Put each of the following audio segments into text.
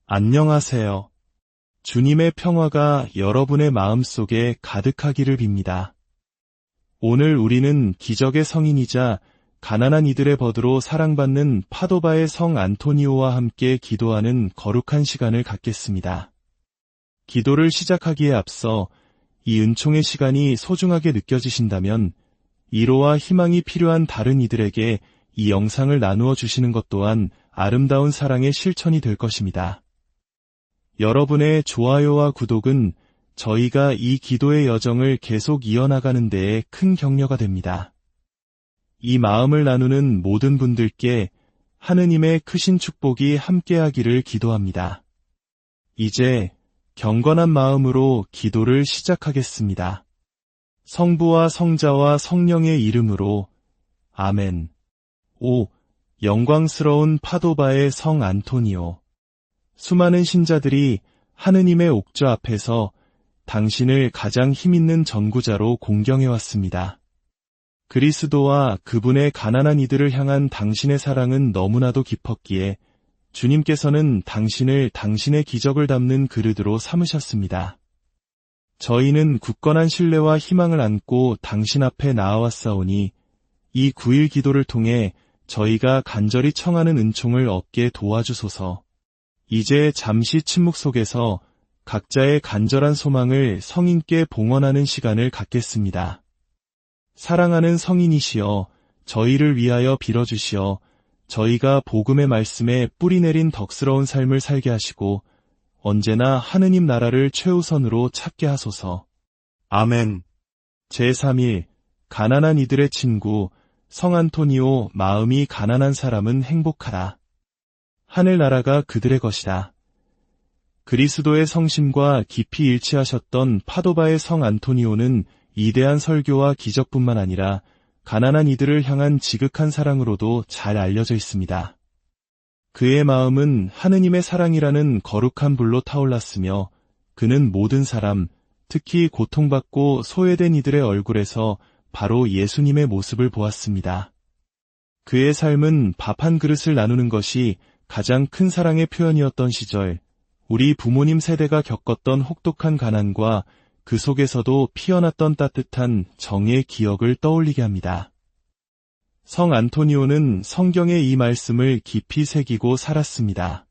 안녕하세요. 주님의 평화가 여러분의 마음속에 가득하기를 빕니다. 오늘 우리는 기적의 성인이자 가난한 이들의 벗으로 사랑받는 파도바의 성 안토니오와 함께 기도하는 거룩한 시간을 갖겠습니다. 기도를 시작하기에 앞서 이 은총의 시간이 소중하게 느껴지신다면 위로와 희망이 필요한 다른 이들에게 이 영상을 나누어 주시는 것 또한 아름다운 사랑의 실천이 될 것입니다. 여러분의 좋아요와 구독은 저희가 이 기도의 여정을 계속 이어나가는 데에 큰 격려가 됩니다. 이 마음을 나누는 모든 분들께 하느님의 크신 축복이 함께하기를 기도합니다. 이제 경건한 마음으로 기도를 시작하겠습니다. 성부와 성자와 성령의 이름으로 아멘. 오, 영광스러운 파도바의 성 안토니오. 수많은 신자들이 하느님의 옥좌 앞에서 당신을 가장 힘있는 전구자로 공경해왔습니다. 그리스도와 그분의 가난한 이들을 향한 당신의 사랑은 너무나도 깊었기에 주님께서는 당신을 당신의 기적을 담는 그릇으로 삼으셨습니다. 저희는 굳건한 신뢰와 희망을 안고 당신 앞에 나아왔사오니 이 9일 기도를 통해 저희가 간절히 청하는 은총을 얻게 도와주소서. 이제 잠시 침묵 속에서 각자의 간절한 소망을 성인께 봉헌하는 시간을 갖겠습니다. 사랑하는 성인이시여, 저희를 위하여 빌어주시어 저희가 복음의 말씀에 뿌리 내린 덕스러운 삶을 살게 하시고 언제나 하느님 나라를 최우선으로 찾게 하소서. 아멘. 제3일 가난한 이들의 친구 성 안토니오. 마음이 가난한 사람은 행복하라. 하늘나라가 그들의 것이다. 그리스도의 성심과 깊이 일치하셨던 파도바의 성 안토니오는 위대한 설교와 기적뿐만 아니라 가난한 이들을 향한 지극한 사랑으로도 잘 알려져 있습니다. 그의 마음은 하느님의 사랑이라는 거룩한 불로 타올랐으며 그는 모든 사람, 특히 고통받고 소외된 이들의 얼굴에서 바로 예수님의 모습을 보았습니다. 그의 삶은 밥 한 그릇을 나누는 것이 가장 큰 사랑의 표현이었던 시절, 우리 부모님 세대가 겪었던 혹독한 가난과 그 속에서도 피어났던 따뜻한 정의 기억을 떠올리게 합니다. 성 안토니오는 성경의 이 말씀을 깊이 새기고 살았습니다.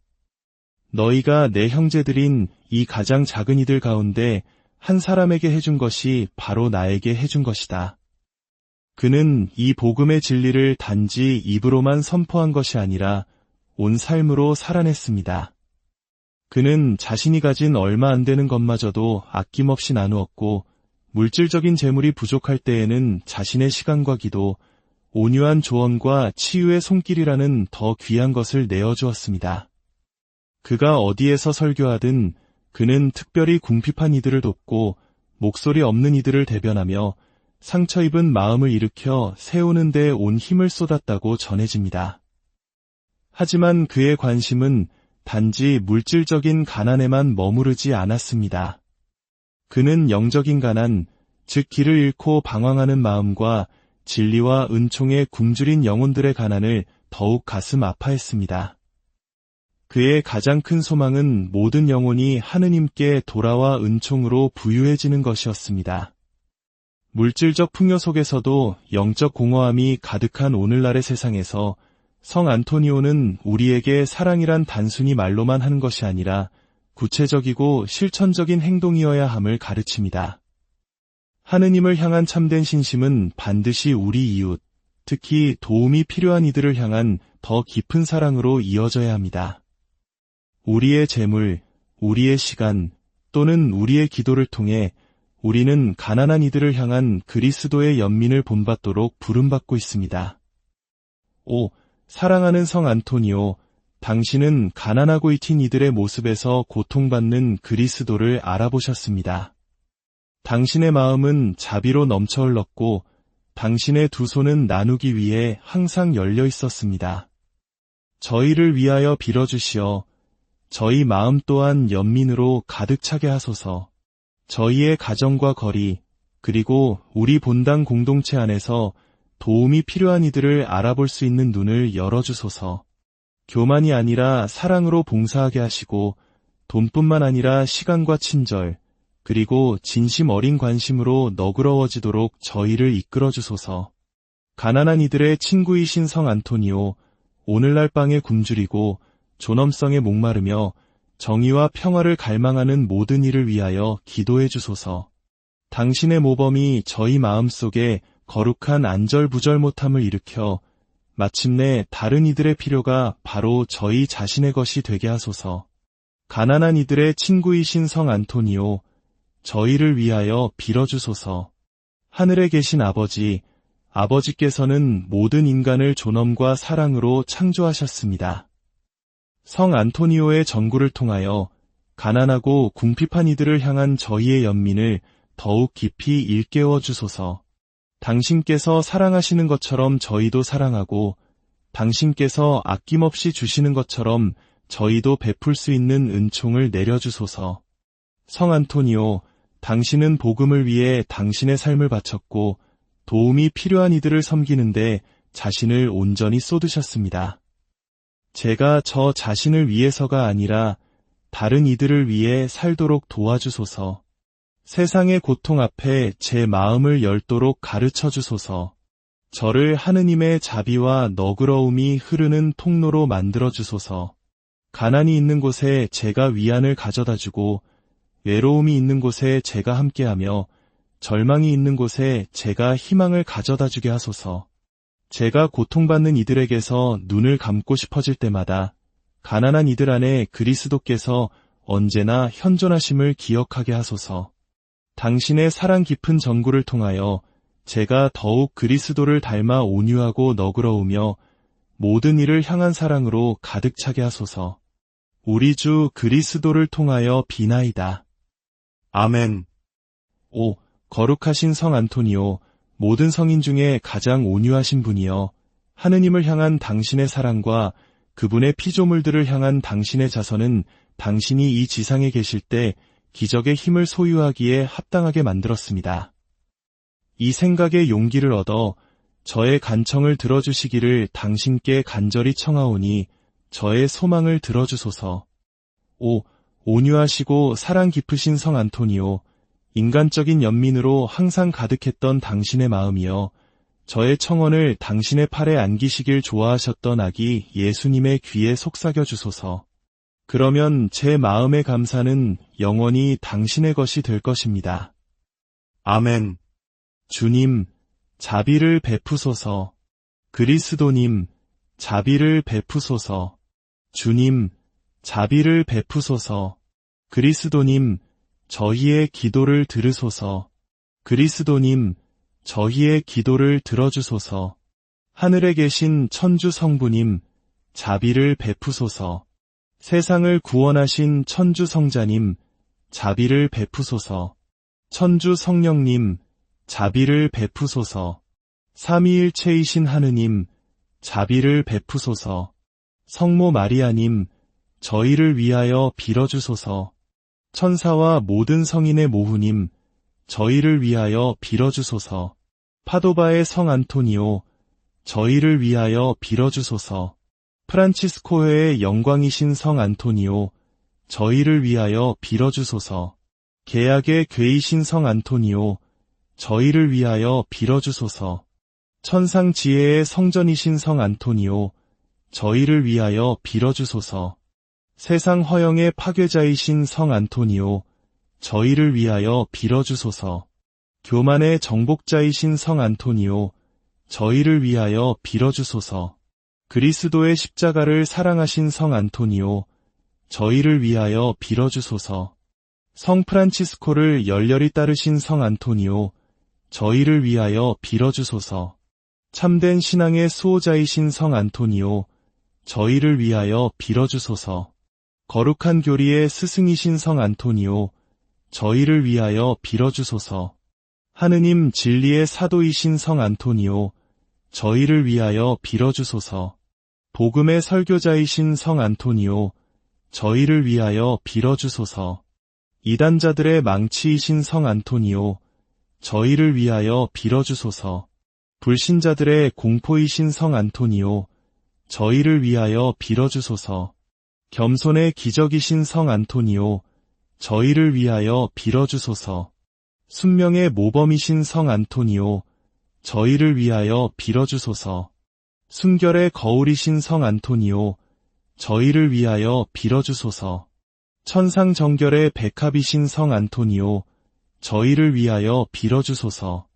너희가 내 형제들인 이 가장 작은 이들 가운데 한 사람에게 해준 것이 바로 나에게 해준 것이다. 그는 이 복음의 진리를 단지 입으로만 선포한 것이 아니라 온 삶으로 살아냈습니다. 그는 자신이 가진 얼마 안 되는 것마저도 아낌없이 나누었고 물질적인 재물이 부족할 때에는 자신의 시간과 기도, 온유한 조언과 치유의 손길이라는 더 귀한 것을 내어주었습니다. 그가 어디에서 설교하든 그는 특별히 궁핍한 이들을 돕고 목소리 없는 이들을 대변하며 상처 입은 마음을 일으켜 세우는 데 온 힘을 쏟았다고 전해집니다. 하지만 그의 관심은 단지 물질적인 가난에만 머무르지 않았습니다. 그는 영적인 가난, 즉 길을 잃고 방황하는 마음과 진리와 은총에 굶주린 영혼들의 가난을 더욱 가슴 아파했습니다. 그의 가장 큰 소망은 모든 영혼이 하느님께 돌아와 은총으로 부유해지는 것이었습니다. 물질적 풍요 속에서도 영적 공허함이 가득한 오늘날의 세상에서 성 안토니오는 우리에게 사랑이란 단순히 말로만 하는 것이 아니라 구체적이고 실천적인 행동이어야 함을 가르칩니다. 하느님을 향한 참된 신심은 반드시 우리 이웃, 특히 도움이 필요한 이들을 향한 더 깊은 사랑으로 이어져야 합니다. 우리의 재물, 우리의 시간 또는 우리의 기도를 통해 우리는 가난한 이들을 향한 그리스도의 연민을 본받도록 부름받고 있습니다. 5. 사랑하는 성 안토니오, 당신은 가난하고 잊힌 이들의 모습에서 고통받는 그리스도를 알아보셨습니다. 당신의 마음은 자비로 넘쳐 흘렀고 당신의 두 손은 나누기 위해 항상 열려 있었습니다. 저희를 위하여 빌어주시어 저희 마음 또한 연민으로 가득 차게 하소서. 저희의 가정과 거리, 그리고 우리 본당 공동체 안에서 도움이 필요한 이들을 알아볼 수 있는 눈을 열어주소서. 교만이 아니라 사랑으로 봉사하게 하시고 돈뿐만 아니라 시간과 친절, 그리고 진심 어린 관심으로 너그러워지도록 저희를 이끌어 주소서. 가난한 이들의 친구이신 성 안토니오, 오늘날 빵에 굶주리고 존엄성에 목마르며 정의와 평화를 갈망하는 모든 이를 위하여 기도해 주소서. 당신의 모범이 저희 마음속에 거룩한 안절부절 못함을 일으켜 마침내 다른 이들의 필요가 바로 저희 자신의 것이 되게 하소서. 가난한 이들의 친구이신 성 안토니오, 저희를 위하여 빌어주소서. 하늘에 계신 아버지, 아버지께서는 모든 인간을 존엄과 사랑으로 창조하셨습니다. 성 안토니오의 전구를 통하여 가난하고 궁핍한 이들을 향한 저희의 연민을 더욱 깊이 일깨워 주소서. 당신께서 사랑하시는 것처럼 저희도 사랑하고 당신께서 아낌없이 주시는 것처럼 저희도 베풀 수 있는 은총을 내려주소서. 성 안토니오, 당신은 복음을 위해 당신의 삶을 바쳤고 도움이 필요한 이들을 섬기는데 자신을 온전히 쏟으셨습니다. 제가 저 자신을 위해서가 아니라 다른 이들을 위해 살도록 도와주소서. 세상의 고통 앞에 제 마음을 열도록 가르쳐 주소서. 저를 하느님의 자비와 너그러움이 흐르는 통로로 만들어 주소서. 가난이 있는 곳에 제가 위안을 가져다 주고 외로움이 있는 곳에 제가 함께하며 절망이 있는 곳에 제가 희망을 가져다 주게 하소서. 제가 고통받는 이들에게서 눈을 감고 싶어질 때마다 가난한 이들 안에 그리스도께서 언제나 현존하심을 기억하게 하소서. 당신의 사랑 깊은 전구를 통하여 제가 더욱 그리스도를 닮아 온유하고 너그러우며 모든 이를 향한 사랑으로 가득 차게 하소서. 우리 주 그리스도를 통하여 비나이다. 아멘. 오, 거룩하신 성 안토니오, 모든 성인 중에 가장 온유하신 분이여, 하느님을 향한 당신의 사랑과 그분의 피조물들을 향한 당신의 자선은 당신이 이 지상에 계실 때 기적의 힘을 소유하기에 합당하게 만들었습니다. 이 생각에 용기를 얻어 저의 간청을 들어주시기를 당신께 간절히 청하오니 저의 소망을 들어주소서. 오, 온유하시고 사랑 깊으신 성 안토니오, 인간적인 연민으로 항상 가득했던 당신의 마음이여, 저의 청원을 당신의 팔에 안기시길 좋아하셨던 아기 예수님의 귀에 속삭여 주소서. 그러면 제 마음의 감사는 영원히 당신의 것이 될 것입니다. 아멘. 주님, 자비를 베푸소서. 그리스도님, 자비를 베푸소서. 주님, 자비를 베푸소서. 그리스도님, 저희의 기도를 들으소서. 그리스도님, 저희의 기도를 들어주소서. 하늘에 계신 천주 성부님, 자비를 베푸소서. 세상을 구원하신 천주 성자님, 자비를 베푸소서. 천주 성령님, 자비를 베푸소서. 삼위일체이신 하느님, 자비를 베푸소서. 성모 마리아님, 저희를 위하여 빌어주소서. 천사와 모든 성인의 모후님, 저희를 위하여 빌어주소서. 파도바의 성 안토니오, 저희를 위하여 빌어주소서. 프란치스코회의 영광이신 성 안토니오, 저희를 위하여 빌어주소서. 계약의 궤이신 성 안토니오, 저희를 위하여 빌어주소서. 천상지혜의 성전이신 성 안토니오, 저희를 위하여 빌어주소서. 세상 허영의 파괴자이신 성 안토니오, 저희를 위하여 빌어주소서. 교만의 정복자이신 성 안토니오, 저희를 위하여 빌어주소서. 그리스도의 십자가를 사랑하신 성 안토니오, 저희를 위하여 빌어주소서. 성 프란치스코를 열렬히 따르신 성 안토니오, 저희를 위하여 빌어주소서. 참된 신앙의 수호자이신 성 안토니오, 저희를 위하여 빌어주소서. 거룩한 교리의 스승이신 성 안토니오, 저희를 위하여 빌어주소서. 하느님 진리의 사도이신 성 안토니오, 저희를 위하여 빌어주소서. 복음의 설교자이신 성 안토니오, 저희를 위하여 빌어주소서. 이단자들의 망치이신 성 안토니오, 저희를 위하여 빌어주소서. 불신자들의 공포이신 성 안토니오, 저희를 위하여 빌어주소서. 겸손의 기적이신 성 안토니오, 저희를 위하여 빌어주소서. 순명의 모범이신 성 안토니오, 저희를 위하여 빌어주소서. 순결의 거울이신 성 안토니오, 저희를 위하여 빌어주소서. 천상정결의 백합이신 성 안토니오, 저희를 위하여 빌어주소서.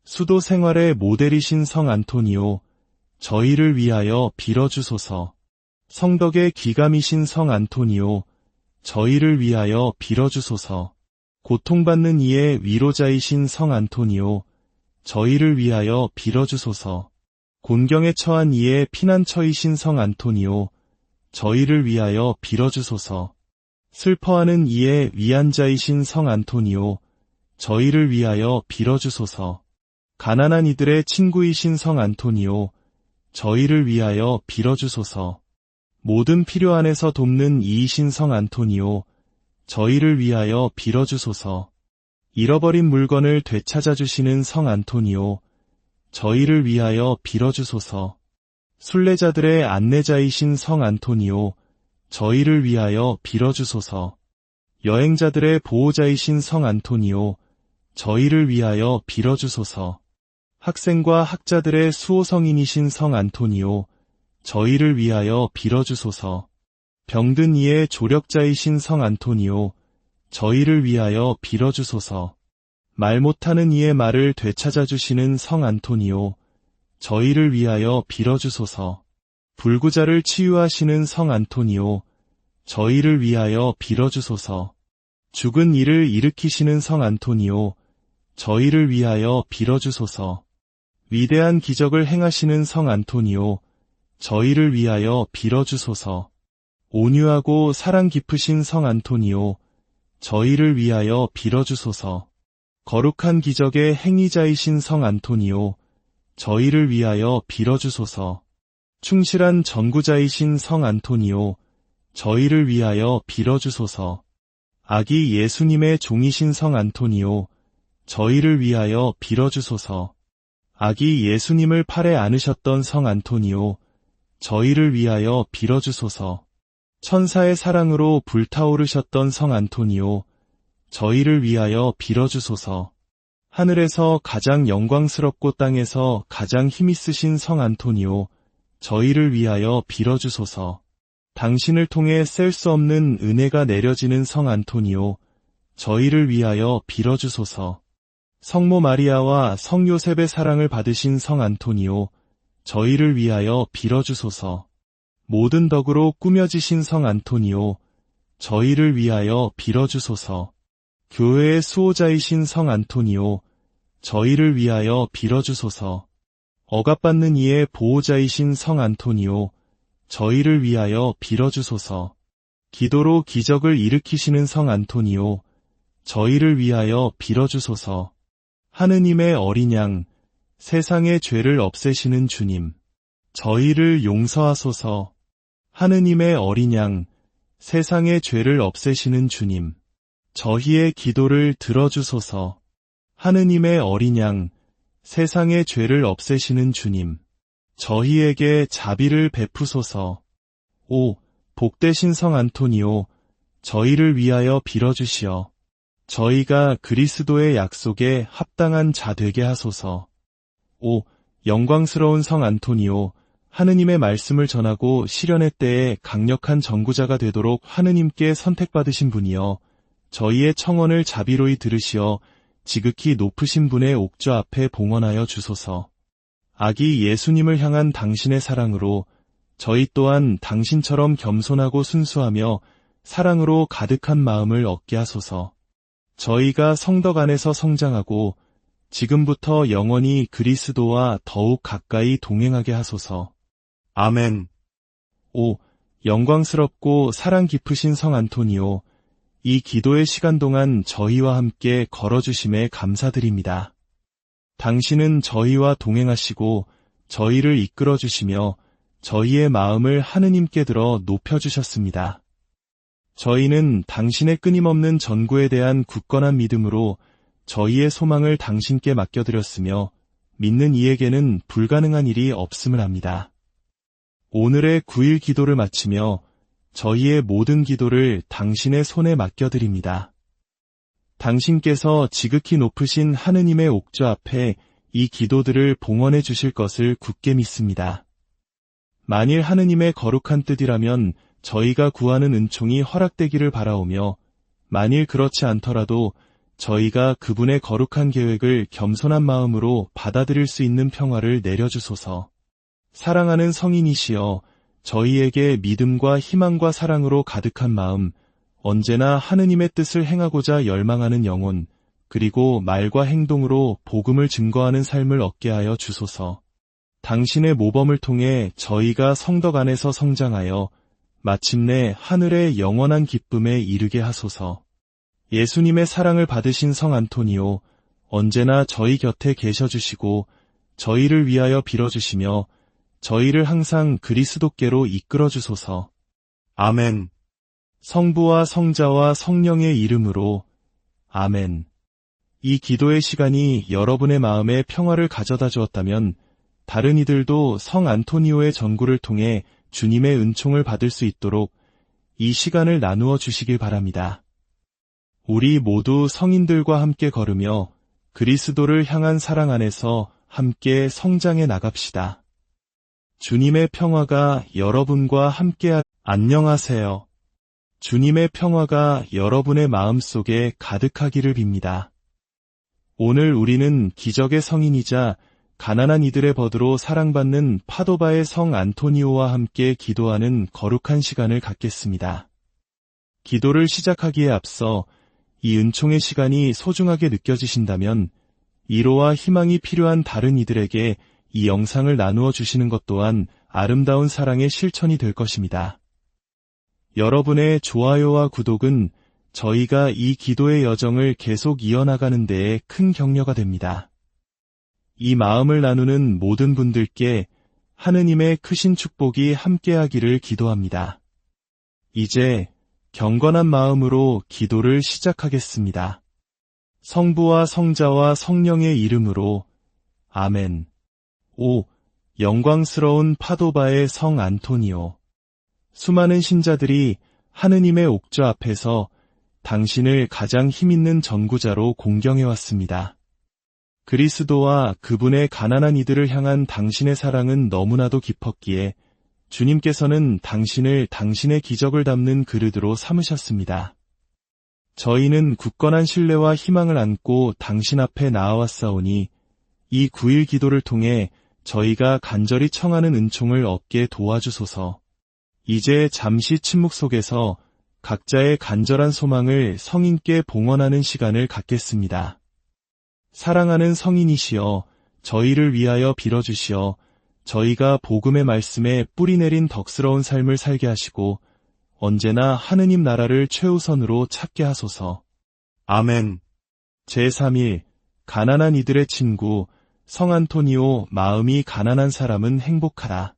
수도 생활의 모델이신 성 안토니오, 저희를 위하여 빌어주소서. 성덕의 귀감이신 성 안토니오, 저희를 위하여 빌어주소서. 고통받는 이의 위로자이신 성 안토니오, 저희를 위하여 빌어주소서. 곤경에 처한 이의 피난처이신 성 안토니오, 저희를 위하여 빌어주소서. 슬퍼하는 이의 위안자이신 성 안토니오, 저희를 위하여 빌어주소서. 가난한 이들의 친구이신 성 안토니오, 저희를 위하여 빌어주소서. 모든 필요 안에서 돕는 이이신 성 안토니오, 저희를 위하여 빌어주소서. 잃어버린 물건을 되찾아주시는 성 안토니오, 저희를 위하여 빌어주소서. 순례자들의 안내자이신 성 안토니오, 저희를 위하여 빌어주소서. 여행자들의 보호자이신 성 안토니오, 저희를 위하여 빌어주소서. 학생과 학자들의 수호성인이신 성 안토니오, 저희를 위하여 빌어주소서. 병든 이의 조력자이신 성 안토니오, 저희를 위하여 빌어주소서. 말 못하는 이의 말을 되찾아주시는 성 안토니오, 저희를 위하여 빌어주소서. 불구자를 치유하시는 성 안토니오, 저희를 위하여 빌어주소서. 죽은 이를 일으키시는 성 안토니오, 저희를 위하여 빌어주소서. 위대한 기적을 행하시는 성 안토니오, 저희를 위하여 빌어주소서. 온유하고 사랑 깊으신 성 안토니오, 저희를 위하여 빌어주소서. 거룩한 기적의 행위자이신 성 안토니오, 저희를 위하여 빌어주소서. 충실한 전구자이신 성 안토니오, 저희를 위하여 빌어주소서. 아기 예수님의 종이신 성 안토니오, 저희를 위하여 빌어주소서. 아기 예수님을 팔에 안으셨던 성 안토니오, 저희를 위하여 빌어주소서. 천사의 사랑으로 불타오르셨던 성 안토니오, 저희를 위하여 빌어주소서. 하늘에서 가장 영광스럽고 땅에서 가장 힘있으신 성 안토니오, 저희를 위하여 빌어주소서. 당신을 통해 셀 수 없는 은혜가 내려지는 성 안토니오, 저희를 위하여 빌어주소서. 성모 마리아와 성 요셉의 사랑을 받으신 성 안토니오, 저희를 위하여 빌어주소서. 모든 덕으로 꾸며지신 성 안토니오, 저희를 위하여 빌어주소서. 교회의 수호자이신 성 안토니오, 저희를 위하여 빌어주소서. 억압받는 이의 보호자이신 성 안토니오, 저희를 위하여 빌어주소서. 기도로 기적을 일으키시는 성 안토니오, 저희를 위하여 빌어주소서. 하느님의 어린 양, 세상의 죄를 없애시는 주님, 저희를 용서하소서. 하느님의 어린 양, 세상의 죄를 없애시는 주님, 저희의 기도를 들어주소서. 하느님의 어린 양, 세상의 죄를 없애시는 주님, 저희에게 자비를 베푸소서. 오, 복되신 성 안토니오, 저희를 위하여 빌어주시어. 저희가 그리스도의 약속에 합당한 자 되게 하소서. 오, 영광스러운 성 안토니오, 하느님의 말씀을 전하고 실현의 때에 강력한 전구자가 되도록 하느님께 선택받으신 분이여, 저희의 청원을 자비로이 들으시어 지극히 높으신 분의 옥좌 앞에 봉헌하여 주소서. 아기 예수님을 향한 당신의 사랑으로 저희 또한 당신처럼 겸손하고 순수하며 사랑으로 가득한 마음을 얻게 하소서. 저희가 성덕 안에서 성장하고 지금부터 영원히 그리스도와 더욱 가까이 동행하게 하소서. 아멘. 오, 영광스럽고 사랑 깊으신 성 안토니오, 이 기도의 시간 동안 저희와 함께 걸어주심에 감사드립니다. 당신은 저희와 동행하시고 저희를 이끌어주시며 저희의 마음을 하느님께 들어 높여주셨습니다. 저희는 당신의 끊임없는 전구에 대한 굳건한 믿음으로 저희의 소망을 당신께 맡겨드렸으며 믿는 이에게는 불가능한 일이 없음을 압니다. 오늘의 9일 기도를 마치며 저희의 모든 기도를 당신의 손에 맡겨드립니다. 당신께서 지극히 높으신 하느님의 옥좌 앞에 이 기도들을 봉헌해 주실 것을 굳게 믿습니다. 만일 하느님의 거룩한 뜻이라면 저희가 구하는 은총이 허락되기를 바라오며, 만일 그렇지 않더라도 저희가 그분의 거룩한 계획을 겸손한 마음으로 받아들일 수 있는 평화를 내려주소서. 사랑하는 성인이시여, 저희에게 믿음과 희망과 사랑으로 가득한 마음, 언제나 하느님의 뜻을 행하고자 열망하는 영혼, 그리고 말과 행동으로 복음을 증거하는 삶을 얻게 하여 주소서. 당신의 모범을 통해 저희가 성덕 안에서 성장하여 마침내 하늘의 영원한 기쁨에 이르게 하소서. 예수님의 사랑을 받으신 성 안토니오, 언제나 저희 곁에 계셔주시고 저희를 위하여 빌어주시며 저희를 항상 그리스도께로 이끌어주소서. 아멘. 성부와 성자와 성령의 이름으로 아멘. 이 기도의 시간이 여러분의 마음에 평화를 가져다 주었다면 다른 이들도 성 안토니오의 전구를 통해 주님의 은총을 받을 수 있도록 이 시간을 나누어 주시길 바랍니다. 우리 모두 성인들과 함께 걸으며 그리스도를 향한 사랑 안에서 함께 성장해 나갑시다. 주님의 평화가 여러분과 함께 안녕하세요. 주님의 평화가 여러분의 마음속에 가득하기를 빕니다. 오늘 우리는 기적의 성인이자 가난한 이들의 벗으로 사랑받는 파도바의 성 안토니오와 함께 기도하는 거룩한 시간을 갖겠습니다. 기도를 시작하기에 앞서 이 은총의 시간이 소중하게 느껴지신다면 위로와 희망이 필요한 다른 이들에게 이 영상을 나누어 주시는 것 또한 아름다운 사랑의 실천이 될 것입니다. 여러분의 좋아요와 구독은 저희가 이 기도의 여정을 계속 이어나가는 데에 큰 격려가 됩니다. 이 마음을 나누는 모든 분들께 하느님의 크신 축복이 함께하기를 기도합니다. 이제 경건한 마음으로 기도를 시작하겠습니다. 성부와 성자와 성령의 이름으로 아멘. 오, 영광스러운 파도바의 성 안토니오. 수많은 신자들이 하느님의 옥좌 앞에서 당신을 가장 힘있는 전구자로 공경해왔습니다. 그리스도와 그분의 가난한 이들을 향한 당신의 사랑은 너무나도 깊었기에 주님께서는 당신을 당신의 기적을 담는 그릇으로 삼으셨습니다. 저희는 굳건한 신뢰와 희망을 안고 당신 앞에 나아왔사오니 이 9일 기도를 통해 저희가 간절히 청하는 은총을 얻게 도와주소서. 이제 잠시 침묵 속에서 각자의 간절한 소망을 성인께 봉헌하는 시간을 갖겠습니다. 사랑하는 성인이시여, 저희를 위하여 빌어주시어 저희가 복음의 말씀에 뿌리 내린 덕스러운 삶을 살게 하시고 언제나 하느님 나라를 최우선으로 찾게 하소서. 아멘. 제3일 가난한 이들의 친구 성 안토니오. 마음이 가난한 사람은 행복하다.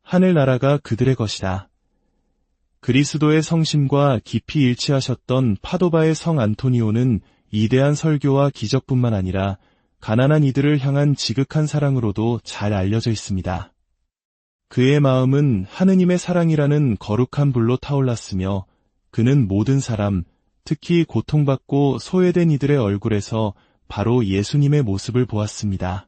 하늘나라가 그들의 것이다. 그리스도의 성심과 깊이 일치하셨던 파도바의 성 안토니오는 위대한 설교와 기적뿐만 아니라 가난한 이들을 향한 지극한 사랑으로도 잘 알려져 있습니다. 그의 마음은 하느님의 사랑이라는 거룩한 불로 타올랐으며 그는 모든 사람, 특히 고통받고 소외된 이들의 얼굴에서 바로 예수님의 모습을 보았습니다.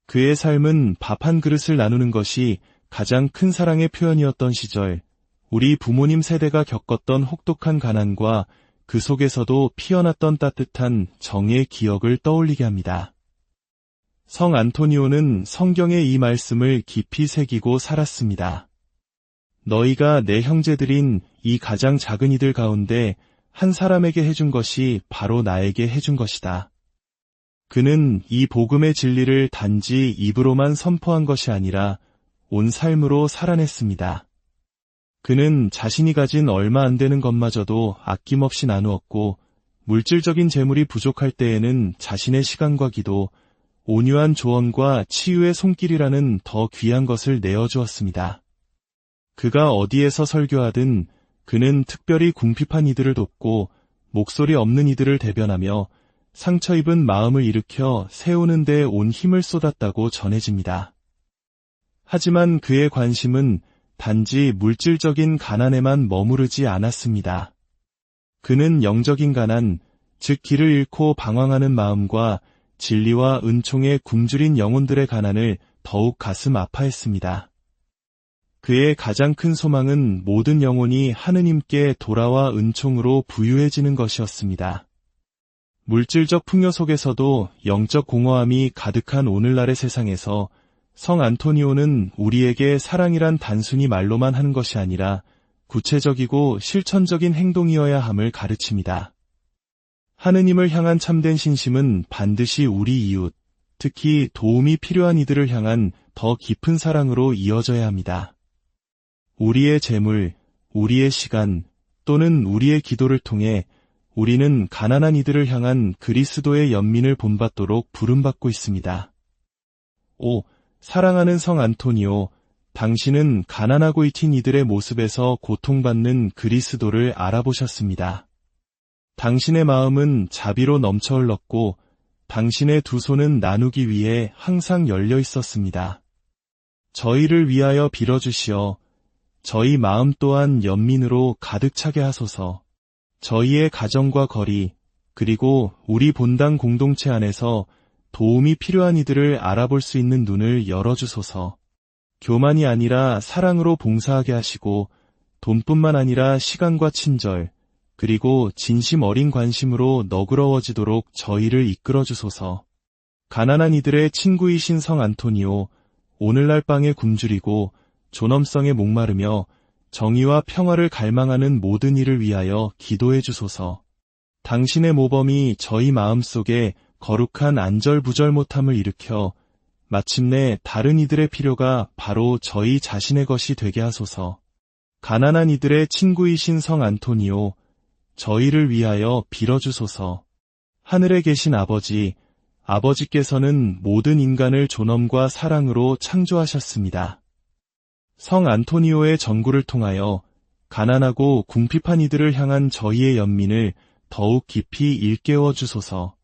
그의 삶은 밥 한 그릇을 나누는 것이 가장 큰 사랑의 표현이었던 시절, 우리 부모님 세대가 겪었던 혹독한 가난과 그 속에서도 피어났던 따뜻한 정의 기억을 떠올리게 합니다. 성 안토니오는 성경의 이 말씀을 깊이 새기고 살았습니다. 너희가 내 형제들인 이 가장 작은 이들 가운데 한 사람에게 해준 것이 바로 나에게 해준 것이다. 그는 이 복음의 진리를 단지 입으로만 선포한 것이 아니라 온 삶으로 살아냈습니다. 그는 자신이 가진 얼마 안 되는 것마저도 아낌없이 나누었고 물질적인 재물이 부족할 때에는 자신의 시간과 기도, 온유한 조언과 치유의 손길이라는 더 귀한 것을 내어주었습니다. 그가 어디에서 설교하든 그는 특별히 궁핍한 이들을 돕고 목소리 없는 이들을 대변하며 상처 입은 마음을 일으켜 세우는 데 온 힘을 쏟았다고 전해집니다. 하지만 그의 관심은 단지 물질적인 가난에만 머무르지 않았습니다. 그는 영적인 가난, 즉 길을 잃고 방황하는 마음과 진리와 은총에 굶주린 영혼들의 가난을 더욱 가슴 아파했습니다. 그의 가장 큰 소망은 모든 영혼이 하느님께 돌아와 은총으로 부유해지는 것이었습니다. 물질적 풍요 속에서도 영적 공허함이 가득한 오늘날의 세상에서 성 안토니오는 우리에게 사랑이란 단순히 말로만 하는 것이 아니라 구체적이고 실천적인 행동이어야 함을 가르칩니다. 하느님을 향한 참된 신심은 반드시 우리 이웃, 특히 도움이 필요한 이들을 향한 더 깊은 사랑으로 이어져야 합니다. 우리의 재물, 우리의 시간 또는 우리의 기도를 통해 우리는 가난한 이들을 향한 그리스도의 연민을 본받도록 부름받고 있습니다. 5. 사랑하는 성 안토니오, 당신은 가난하고 잊힌 이들의 모습에서 고통받는 그리스도를 알아보셨습니다. 당신의 마음은 자비로 넘쳐 흘렀고 당신의 두 손은 나누기 위해 항상 열려 있었습니다. 저희를 위하여 빌어주시어 저희 마음 또한 연민으로 가득 차게 하소서. 저희의 가정과 거리, 그리고 우리 본당 공동체 안에서 도움이 필요한 이들을 알아볼 수 있는 눈을 열어주소서. 교만이 아니라 사랑으로 봉사하게 하시고 돈뿐만 아니라 시간과 친절, 그리고 진심 어린 관심으로 너그러워지도록 저희를 이끌어주소서. 가난한 이들의 친구이신 성 안토니오, 오늘날 빵에 굶주리고 존엄성에 목마르며 정의와 평화를 갈망하는 모든 이를 위하여 기도해 주소서. 당신의 모범이 저희 마음속에 거룩한 안절부절 못함을 일으켜 마침내 다른 이들의 필요가 바로 저희 자신의 것이 되게 하소서. 가난한 이들의 친구이신 성 안토니오, 저희를 위하여 빌어주소서. 하늘에 계신 아버지, 아버지께서는 모든 인간을 존엄과 사랑으로 창조하셨습니다. 성 안토니오의 전구를 통하여 가난하고 궁핍한 이들을 향한 저희의 연민을 더욱 깊이 일깨워 주소서.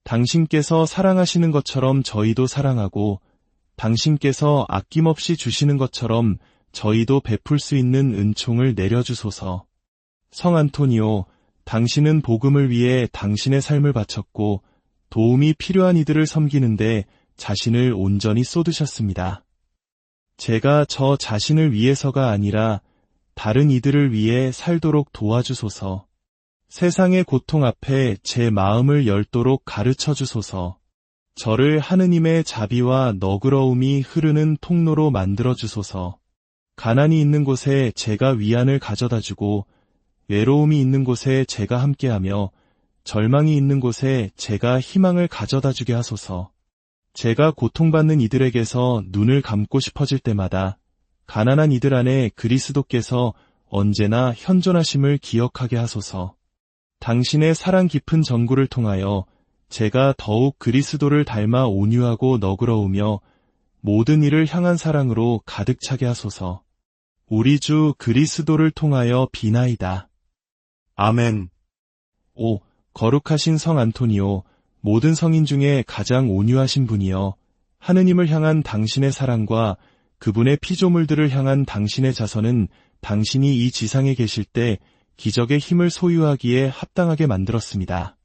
당신께서 사랑하시는 것처럼 저희도 사랑하고 당신께서 아낌없이 주시는 것처럼 저희도 베풀 수 있는 은총을 내려주소서. 성 안토니오, 당신은 복음을 위해 당신의 삶을 바쳤고 도움이 필요한 이들을 섬기는데 자신을 온전히 쏟으셨습니다. 제가 저 자신을 위해서가 아니라 다른 이들을 위해 살도록 도와주소서. 세상의 고통 앞에 제 마음을 열도록 가르쳐 주소서. 저를 하느님의 자비와 너그러움이 흐르는 통로로 만들어 주소서. 가난이 있는 곳에 제가 위안을 가져다 주고 외로움이 있는 곳에 제가 함께하며 절망이 있는 곳에 제가 희망을 가져다 주게 하소서. 제가 고통받는 이들에게서 눈을 감고 싶어질 때마다 가난한 이들 안에 그리스도께서 언제나 현존하심을 기억하게 하소서. 당신의 사랑 깊은 전구를 통하여 제가 더욱 그리스도를 닮아 온유하고 너그러우며 모든 이를 향한 사랑으로 가득 차게 하소서. 우리 주 그리스도를 통하여 비나이다. 아멘. 5. 거룩하신 성 안토니오, 모든 성인 중에 가장 온유하신 분이여 하느님을 향한 당신의 사랑과 그분의 피조물들을 향한 당신의 자선은 당신이 이 지상에 계실 때 기적의 힘을 소유하기에 합당하게 만들었습니다.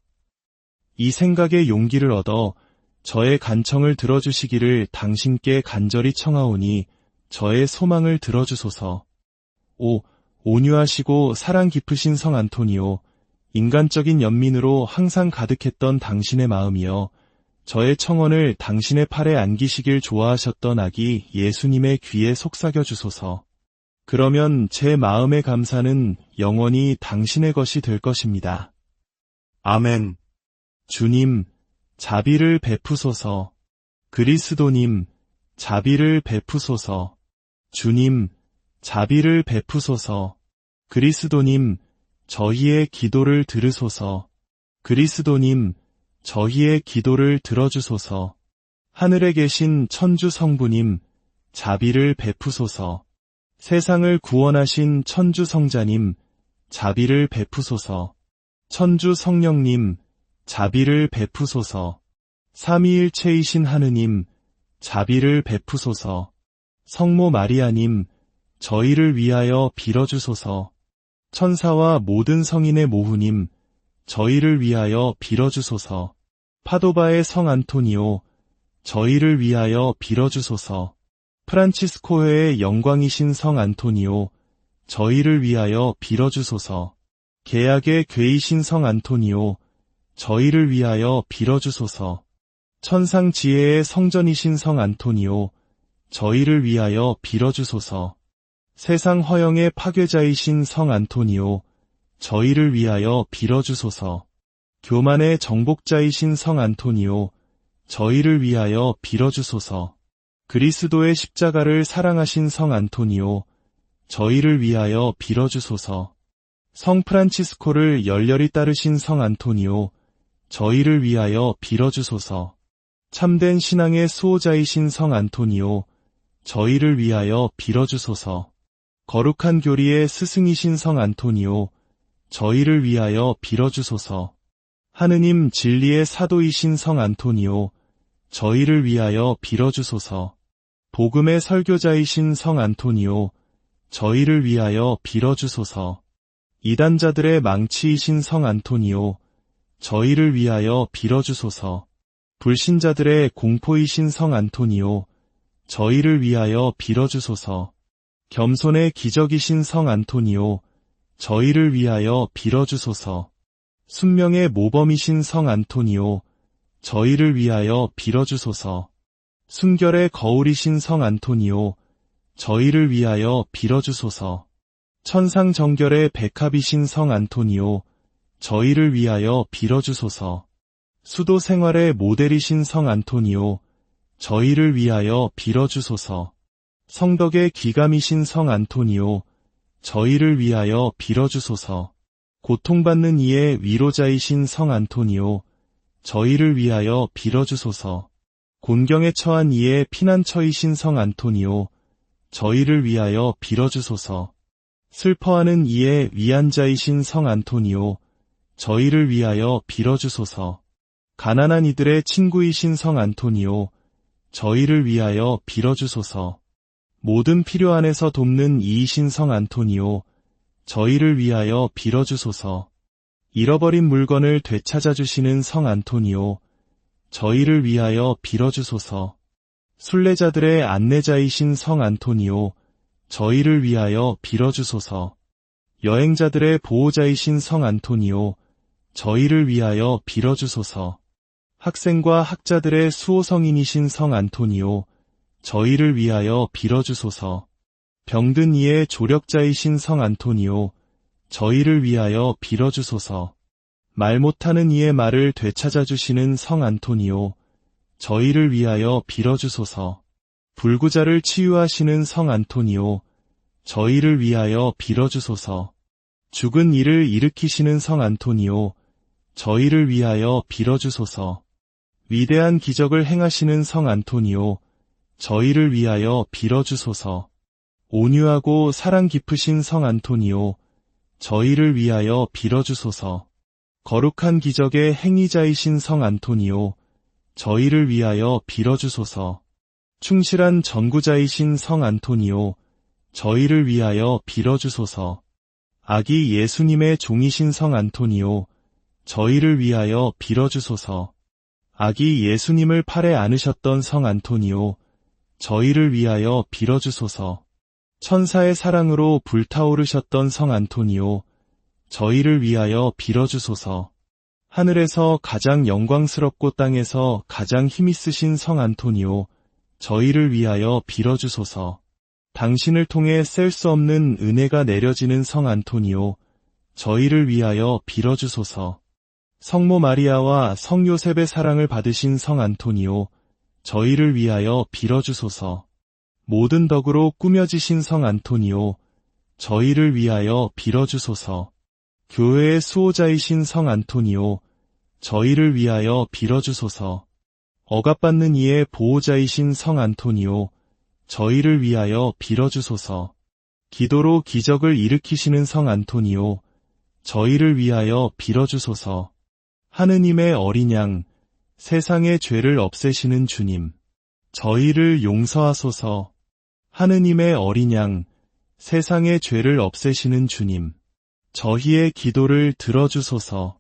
이 생각에 용기를 얻어 저의 간청을 들어주시기를 당신께 간절히 청하오니 저의 소망을 들어주소서. 5. 온유하시고 사랑 깊으신 성 안토니오, 인간적인 연민으로 항상 가득했던 당신의 마음이여 저의 청원을 당신의 팔에 안기시길 좋아하셨던 아기 예수님의 귀에 속삭여 주소서. 그러면 제 마음의 감사는 영원히 당신의 것이 될 것입니다. 아멘. 주님, 자비를 베푸소서. 그리스도님, 자비를 베푸소서. 주님, 자비를 베푸소서. 그리스도님, 저희의 기도를 들으소서. 그리스도님, 저희의 기도를 들어주소서. 하늘에 계신 천주 성부님, 자비를 베푸소서. 세상을 구원하신 천주 성자님, 자비를 베푸소서. 천주 성령님, 자비를 베푸소서. 삼위일체이신 하느님, 자비를 베푸소서. 성모 마리아님, 저희를 위하여 빌어주소서. 천사와 모든 성인의 모후님, 저희를 위하여 빌어주소서. 파도바의 성 안토니오, 저희를 위하여 빌어주소서. 프란치스코회의 영광이신 성 안토니오, 저희를 위하여 빌어주소서. 계약의 궤이신 성 안토니오, 저희를 위하여 빌어주소서. 천상 지혜의 성전이신 성 안토니오, 저희를 위하여 빌어주소서. 세상 허영의 파괴자이신 성 안토니오, 저희를 위하여 빌어주소서. 교만의 정복자이신 성 안토니오, 저희를 위하여 빌어주소서. 그리스도의 십자가를 사랑하신 성 안토니오, 저희를 위하여 빌어주소서. 성 프란치스코를 열렬히 따르신 성 안토니오, 저희를 위하여 빌어주소서. 참된 신앙의 수호자이신 성 안토니오, 저희를 위하여 빌어주소서. 거룩한 교리의 스승이신 성 안토니오, 저희를 위하여 빌어주소서. 하느님 진리의 사도이신 성 안토니오, 저희를 위하여 빌어주소서. 복음의 설교자이신 성 안토니오, 저희를 위하여 빌어주소서. 이단자들의 망치이신 성 안토니오, 저희를 위하여 빌어주소서. 불신자들의 공포이신 성 안토니오, 저희를 위하여 빌어주소서. 겸손의 기적이신 성 안토니오, 저희를 위하여 빌어주소서. 순명의 모범이신 성 안토니오, 저희를 위하여 빌어주소서. 순결의 거울이신 성 안토니오, 저희를 위하여 빌어주소서. 천상정결의 백합이신 성 안토니오, 저희를 위하여 빌어주소서. 수도 생활의 모델이신 성 안토니오, 저희를 위하여 빌어주소서. 성덕의 기감이신 성 안토니오, 저희를 위하여 빌어주소서. 고통받는 이의 위로자이신 성 안토니오, 저희를 위하여 빌어주소서. 곤경에 처한 이의 피난처이신 성 안토니오, 저희를 위하여 빌어주소서. 슬퍼하는 이의 위안자이신 성 안토니오, 저희를 위하여 빌어주소서. 가난한 이들의 친구이신 성 안토니오, 저희를 위하여 빌어주소서. 모든 필요 안에서 돕는 이이신 성 안토니오, 저희를 위하여 빌어주소서. 잃어버린 물건을 되찾아주시는 성 안토니오, 저희를 위하여 빌어주소서. 순례자들의 안내자이신 성 안토니오, 저희를 위하여 빌어주소서. 여행자들의 보호자이신 성 안토니오, 저희를 위하여 빌어주소서. 학생과 학자들의 수호성인이신 성 안토니오, 저희를 위하여 빌어주소서. 병든 이의 조력자이신 성 안토니오, 저희를 위하여 빌어주소서. 말 못하는 이의 말을 되찾아주시는 성 안토니오, 저희를 위하여 빌어주소서. 불구자를 치유하시는 성 안토니오, 저희를 위하여 빌어주소서. 죽은 이를 일으키시는 성 안토니오, 저희를 위하여 빌어주소서. 위대한 기적을 행하시는 성 안토니오, 저희를 위하여 빌어주소서. 온유하고 사랑 깊으신 성 안토니오, 저희를 위하여 빌어주소서. 거룩한 기적의 행위자이신 성 안토니오, 저희를 위하여 빌어주소서. 충실한 전구자이신 성 안토니오, 저희를 위하여 빌어주소서. 아기 예수님의 종이신 성 안토니오, 저희를 위하여 빌어주소서. 아기 예수님을 팔에 안으셨던 성 안토니오, 저희를 위하여 빌어주소서. 천사의 사랑으로 불타오르셨던 성 안토니오, 저희를 위하여 빌어주소서. 하늘에서 가장 영광스럽고 땅에서 가장 힘있으신 성 안토니오, 저희를 위하여 빌어주소서. 당신을 통해 셀 수 없는 은혜가 내려지는 성 안토니오, 저희를 위하여 빌어주소서. 성모 마리아와 성 요셉의 사랑을 받으신 성 안토니오, 저희를 위하여 빌어주소서. 모든 덕으로 꾸며지신 성 안토니오, 저희를 위하여 빌어주소서. 교회의 수호자이신 성 안토니오, 저희를 위하여 빌어주소서. 억압받는 이의 보호자이신 성 안토니오, 저희를 위하여 빌어주소서. 기도로 기적을 일으키시는 성 안토니오, 저희를 위하여 빌어주소서. 하느님의 어린 양, 세상의 죄를 없애시는 주님, 저희를 용서하소서. 하느님의 어린 양, 세상의 죄를 없애시는 주님, 저희의 기도를 들어주소서.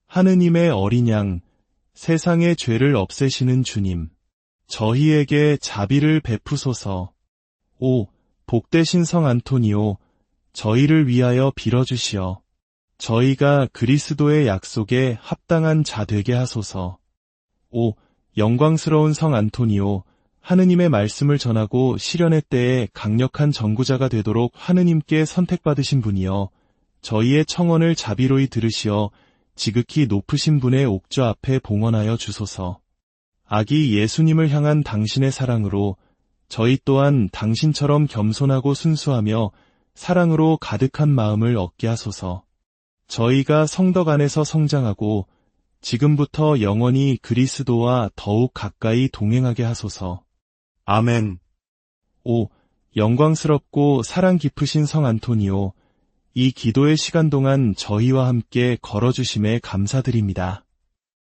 하느님의 어린 양, 세상의 죄를 없애시는 주님, 저희에게 자비를 베푸소서. 오, 복되신 성 안토니오, 저희를 위하여 빌어주시어 저희가 그리스도의 약속에 합당한 자 되게 하소서. 오, 영광스러운 성 안토니오, 하느님의 말씀을 전하고 실현의 때에 강력한 전구자가 되도록 하느님께 선택받으신 분이여, 저희의 청원을 자비로이 들으시어 지극히 높으신 분의 옥좌 앞에 봉헌하여 주소서. 아기 예수님을 향한 당신의 사랑으로 저희 또한 당신처럼 겸손하고 순수하며 사랑으로 가득한 마음을 얻게 하소서. 저희가 성덕 안에서 성장하고 지금부터 영원히 그리스도와 더욱 가까이 동행하게 하소서. 아멘. 오, 영광스럽고 사랑 깊으신 성 안토니오, 이 기도의 시간 동안 저희와 함께 걸어주심에 감사드립니다.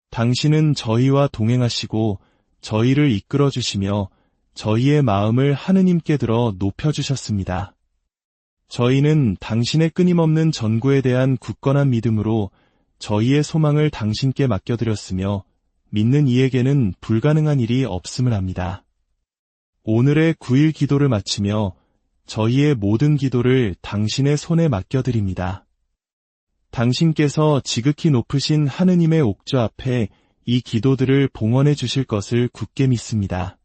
당신은 저희와 동행하시고 저희를 이끌어주시며 저희의 마음을 하느님께 들어 높여주셨습니다. 저희는 당신의 끊임없는 전구에 대한 굳건한 믿음으로 저희의 소망을 당신께 맡겨드렸으며 믿는 이에게는 불가능한 일이 없음을 압니다. 오늘의 9일 기도를 마치며 저희의 모든 기도를 당신의 손에 맡겨드립니다. 당신께서 지극히 높으신 하느님의 옥좌 앞에 이 기도들을 봉헌해 주실 것을 굳게 믿습니다.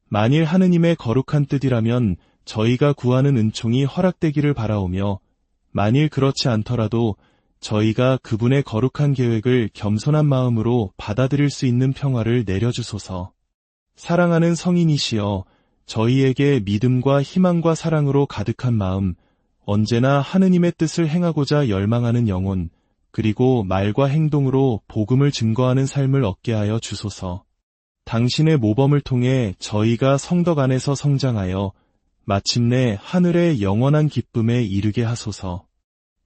만일 하느님의 거룩한 뜻이라면 저희가 구하는 은총이 허락되기를 바라오며, 만일 그렇지 않더라도 저희가 그분의 거룩한 계획을 겸손한 마음으로 받아들일 수 있는 평화를 내려주소서. 사랑하는 성인이시여, 저희에게 믿음과 희망과 사랑으로 가득한 마음, 언제나 하느님의 뜻을 행하고자 열망하는 영혼, 그리고 말과 행동으로 복음을 증거하는 삶을 얻게 하여 주소서. 당신의 모범을 통해 저희가 성덕 안에서 성장하여 마침내 하늘의 영원한 기쁨에 이르게 하소서.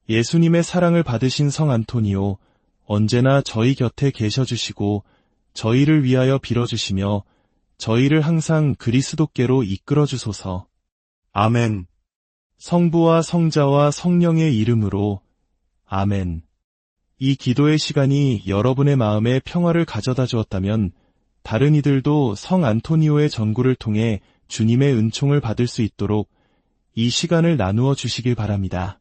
예수님의 사랑을 받으신 성 안토니오, 언제나 저희 곁에 계셔주시고 저희를 위하여 빌어주시며 저희를 항상 그리스도께로 이끌어주소서. 아멘. 성부와 성자와 성령의 이름으로 아멘. 이 기도의 시간이 여러분의 마음에 평화를 가져다 주었다면 다른 이들도 성 안토니오의 전구를 통해 주님의 은총을 받을 수 있도록 이 시간을 나누어 주시길 바랍니다.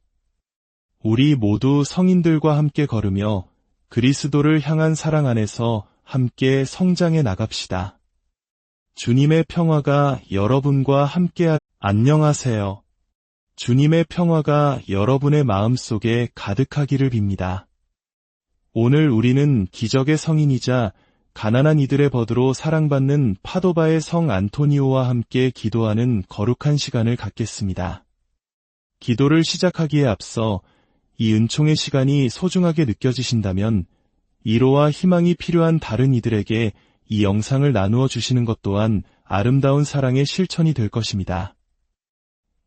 우리 모두 성인들과 함께 걸으며 그리스도를 향한 사랑 안에서 함께 성장해 나갑시다. 주님의 평화가 여러분과 함께 안녕하세요. 주님의 평화가 여러분의 마음속에 가득하기를 빕니다. 오늘 우리는 기적의 성인이자 가난한 이들의 벗으로 사랑받는 파도바의 성 안토니오와 함께 기도하는 거룩한 시간을 갖겠습니다. 기도를 시작하기에 앞서 이 은총의 시간이 소중하게 느껴지신다면 위로와 희망이 필요한 다른 이들에게 이 영상을 나누어 주시는 것 또한 아름다운 사랑의 실천이 될 것입니다.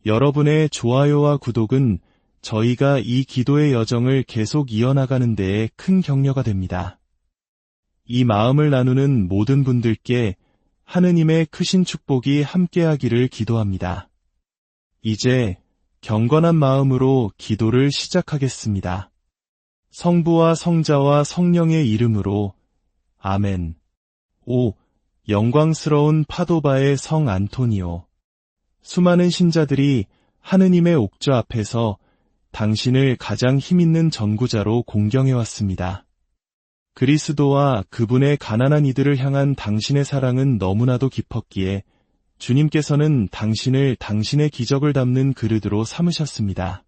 여러분의 좋아요와 구독은 저희가 이 기도의 여정을 계속 이어나가는 데에 큰 격려가 됩니다. 이 마음을 나누는 모든 분들께 하느님의 크신 축복이 함께하기를 기도합니다. 이제 경건한 마음으로 기도를 시작하겠습니다. 성부와 성자와 성령의 이름으로 아멘. 오, 영광스러운 파도바의 성 안토니오, 수많은 신자들이 하느님의 옥좌 앞에서 당신을 가장 힘있는 전구자로 공경해왔습니다. 그리스도와 그분의 가난한 이들을 향한 당신의 사랑은 너무나도 깊었기에 주님께서는 당신을 당신의 기적을 담는 그릇으로 삼으셨습니다.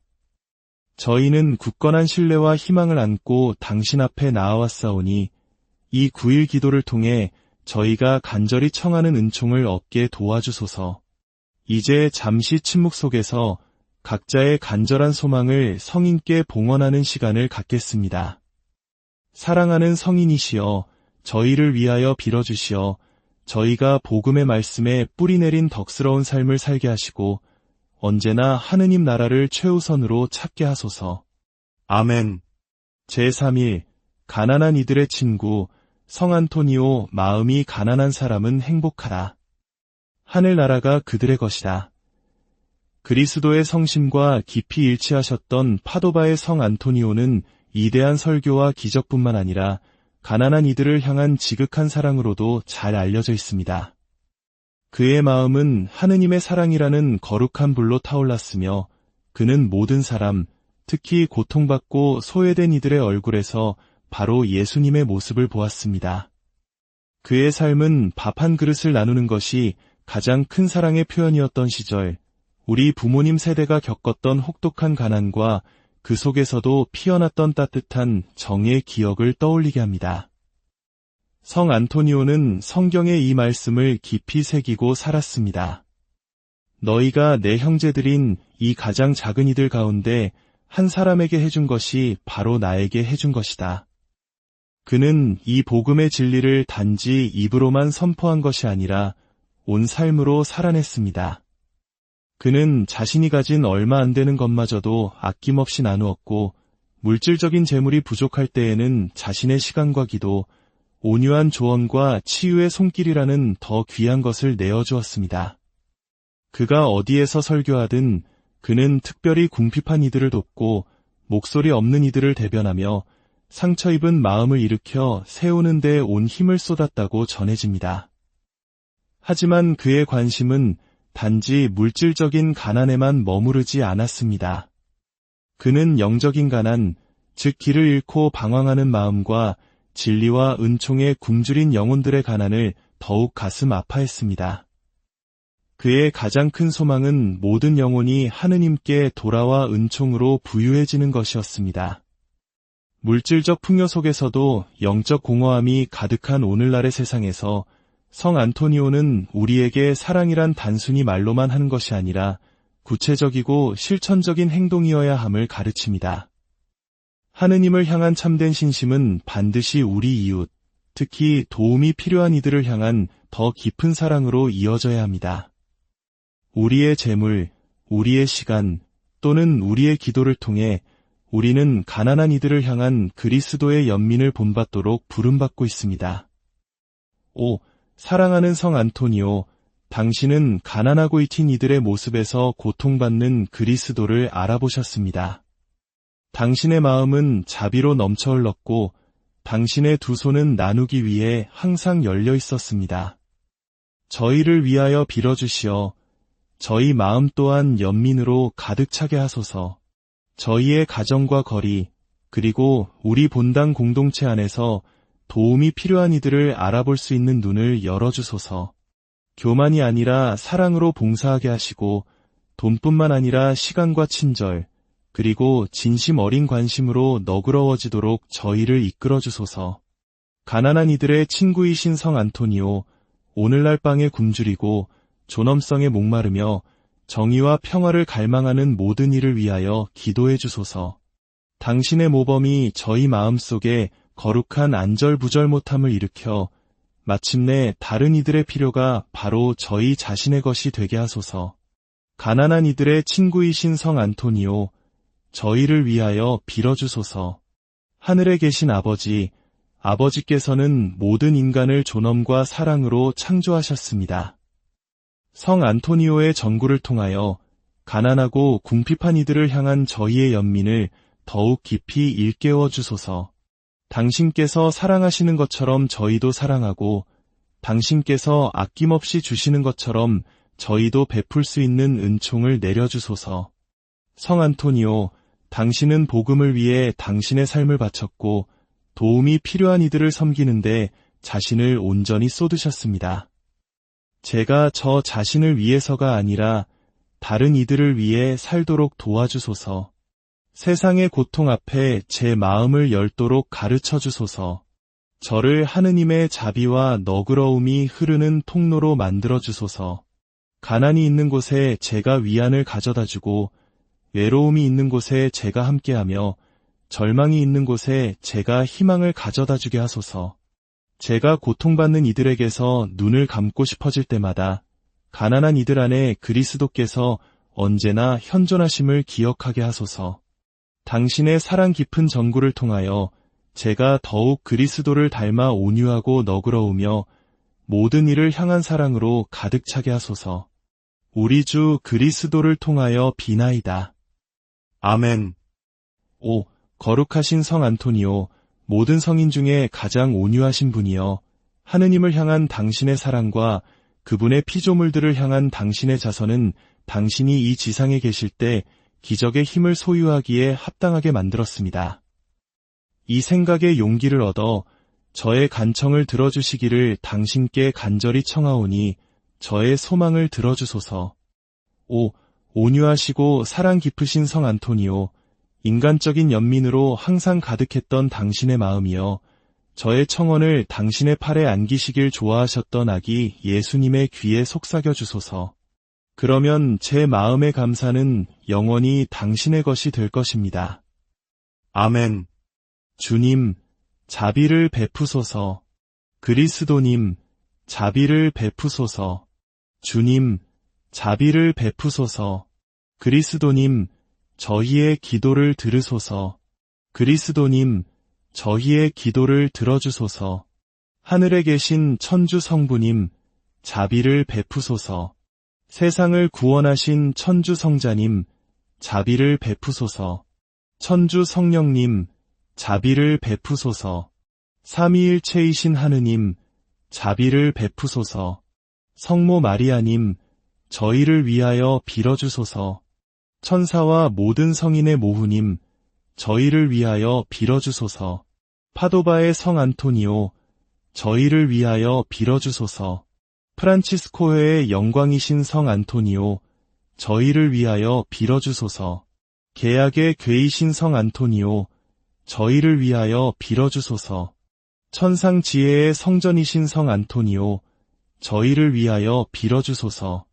저희는 굳건한 신뢰와 희망을 안고 당신 앞에 나아왔사오니 이 9일 기도를 통해 저희가 간절히 청하는 은총을 얻게 도와주소서. 이제 잠시 침묵 속에서 각자의 간절한 소망을 성인께 봉헌하는 시간을 갖겠습니다. 사랑하는 성인이시여, 저희를 위하여 빌어주시어 저희가 복음의 말씀에 뿌리내린 덕스러운 삶을 살게 하시고 언제나 하느님 나라를 최우선으로 찾게 하소서. 아멘. 제3일 가난한 이들의 친구 성 안토니오, 마음이 가난한 사람은 행복하다. 하늘나라가 그들의 것이다. 그리스도의 성심과 깊이 일치하셨던 파도바의 성 안토니오는 이대한 설교와 기적뿐만 아니라 가난한 이들을 향한 지극한 사랑으로도 잘 알려져 있습니다. 그의 마음은 하느님의 사랑이라는 거룩한 불로 타올랐으며 그는 모든 사람, 특히 고통받고 소외된 이들의 얼굴에서 바로 예수님의 모습을 보았습니다. 그의 삶은 밥 한 그릇을 나누는 것이 가장 큰 사랑의 표현이었던 시절, 우리 부모님 세대가 겪었던 혹독한 가난과 그 속에서도 피어났던 따뜻한 정의 기억을 떠올리게 합니다. 성 안토니오는 성경의 이 말씀을 깊이 새기고 살았습니다. 너희가 내 형제들인 이 가장 작은 이들 가운데 한 사람에게 해준 것이 바로 나에게 해준 것이다. 그는 이 복음의 진리를 단지 입으로만 선포한 것이 아니라 온 삶으로 살아냈습니다. 그는 자신이 가진 얼마 안 되는 것마저도 아낌없이 나누었고 물질적인 재물이 부족할 때에는 자신의 시간과 기도, 온유한 조언과 치유의 손길이라는 더 귀한 것을 내어주었습니다. 그가 어디에서 설교하든 그는 특별히 궁핍한 이들을 돕고 목소리 없는 이들을 대변하며 상처 입은 마음을 일으켜 세우는 데 온 힘을 쏟았다고 전해집니다. 하지만 그의 관심은 단지 물질적인 가난에만 머무르지 않았습니다. 그는 영적인 가난, 즉 길을 잃고 방황하는 마음과 진리와 은총에 굶주린 영혼들의 가난을 더욱 가슴 아파했습니다. 그의 가장 큰 소망은 모든 영혼이 하느님께 돌아와 은총으로 부유해지는 것이었습니다. 물질적 풍요 속에서도 영적 공허함이 가득한 오늘날의 세상에서 성 안토니오는 우리에게 사랑이란 단순히 말로만 하는 것이 아니라 구체적이고 실천적인 행동이어야 함을 가르칩니다. 하느님을 향한 참된 신심은 반드시 우리 이웃, 특히 도움이 필요한 이들을 향한 더 깊은 사랑으로 이어져야 합니다. 우리의 재물, 우리의 시간 또는 우리의 기도를 통해 우리는 가난한 이들을 향한 그리스도의 연민을 본받도록 부름받고 있습니다. 5. 사랑하는 성 안토니오, 당신은 가난하고 잊힌 이들의 모습에서 고통받는 그리스도를 알아보셨습니다. 당신의 마음은 자비로 넘쳐 흘렀고 당신의 두 손은 나누기 위해 항상 열려 있었습니다. 저희를 위하여 빌어주시어 저희 마음 또한 연민으로 가득 차게 하소서. 저희의 가정과 거리, 그리고 우리 본당 공동체 안에서 도움이 필요한 이들을 알아볼 수 있는 눈을 열어주소서. 교만이 아니라 사랑으로 봉사하게 하시고 돈뿐만 아니라 시간과 친절, 그리고 진심 어린 관심으로 너그러워지도록 저희를 이끌어주소서. 가난한 이들의 친구이신 성 안토니오, 오늘날 빵에 굶주리고 존엄성에 목마르며 정의와 평화를 갈망하는 모든 이를 위하여 기도해 주소서. 당신의 모범이 저희 마음속에 거룩한 안절부절 못함을 일으켜 마침내 다른 이들의 필요가 바로 저희 자신의 것이 되게 하소서. 가난한 이들의 친구이신 성 안토니오, 저희를 위하여 빌어주소서. 하늘에 계신 아버지, 아버지께서는 모든 인간을 존엄과 사랑으로 창조하셨습니다. 성 안토니오의 전구를 통하여 가난하고 궁핍한 이들을 향한 저희의 연민을 더욱 깊이 일깨워 주소서. 당신께서 사랑하시는 것처럼 저희도 사랑하고 당신께서 아낌없이 주시는 것처럼 저희도 베풀 수 있는 은총을 내려주소서. 성 안토니오, 당신은 복음을 위해 당신의 삶을 바쳤고 도움이 필요한 이들을 섬기는데 자신을 온전히 쏟으셨습니다. 제가 저 자신을 위해서가 아니라 다른 이들을 위해 살도록 도와주소서. 세상의 고통 앞에 제 마음을 열도록 가르쳐 주소서. 저를 하느님의 자비와 너그러움이 흐르는 통로로 만들어 주소서. 가난이 있는 곳에 제가 위안을 가져다 주고 외로움이 있는 곳에 제가 함께하며 절망이 있는 곳에 제가 희망을 가져다 주게 하소서. 제가 고통받는 이들에게서 눈을 감고 싶어질 때마다 가난한 이들 안에 그리스도께서 언제나 현존하심을 기억하게 하소서. 당신의 사랑 깊은 전구를 통하여 제가 더욱 그리스도를 닮아 온유하고 너그러우며 모든 이를 향한 사랑으로 가득 차게 하소서. 우리 주 그리스도를 통하여 비나이다. 아멘. 오, 거룩하신 성 안토니오, 모든 성인 중에 가장 온유하신 분이여, 하느님을 향한 당신의 사랑과 그분의 피조물들을 향한 당신의 자선은 당신이 이 지상에 계실 때 기적의 힘을 소유하기에 합당하게 만들었습니다. 이 생각에 용기를 얻어 저의 간청을 들어주시기를 당신께 간절히 청하오니 저의 소망을 들어주소서. 오, 온유하시고 사랑 깊으신 성 안토니오, 인간적인 연민으로 항상 가득했던 당신의 마음이여, 저의 청원을 당신의 팔에 안기시길 좋아하셨던 아기 예수님의 귀에 속삭여 주소서. 그러면 제 마음의 감사는 영원히 당신의 것이 될 것입니다. 아멘. 주님, 자비를 베푸소서. 그리스도님, 자비를 베푸소서. 주님, 자비를 베푸소서. 그리스도님, 저희의 기도를 들으소서. 그리스도님, 저희의 기도를 들어주소서. 하늘에 계신 천주 성부님, 자비를 베푸소서. 세상을 구원하신 천주 성자님, 자비를 베푸소서. 천주 성령님, 자비를 베푸소서. 삼위일체이신 하느님, 자비를 베푸소서. 성모 마리아님, 저희를 위하여 빌어주소서. 천사와 모든 성인의 모후님, 저희를 위하여 빌어주소서. 파도바의 성 안토니오, 저희를 위하여 빌어주소서. 프란치스코회의 영광이신 성 안토니오, 저희를 위하여 빌어주소서. 계약의 궤이신 성 안토니오, 저희를 위하여 빌어주소서. 천상지혜의 성전이신 성 안토니오, 저희를 위하여 빌어주소서.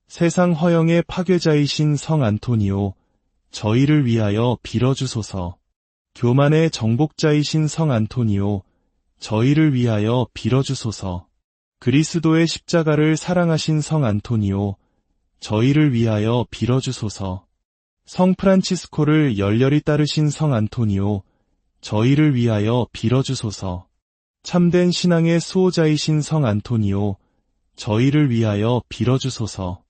세상 허영의 파괴자이신 성 안토니오, 저희를 위하여 빌어주소서. 교만의 정복자이신 성 안토니오, 저희를 위하여 빌어주소서. 그리스도의 십자가를 사랑하신 성 안토니오, 저희를 위하여 빌어주소서. 성 프란치스코를 열렬히 따르신 성 안토니오, 저희를 위하여 빌어주소서. 참된 신앙의 수호자이신 성 안토니오, 저희를 위하여 빌어주소서.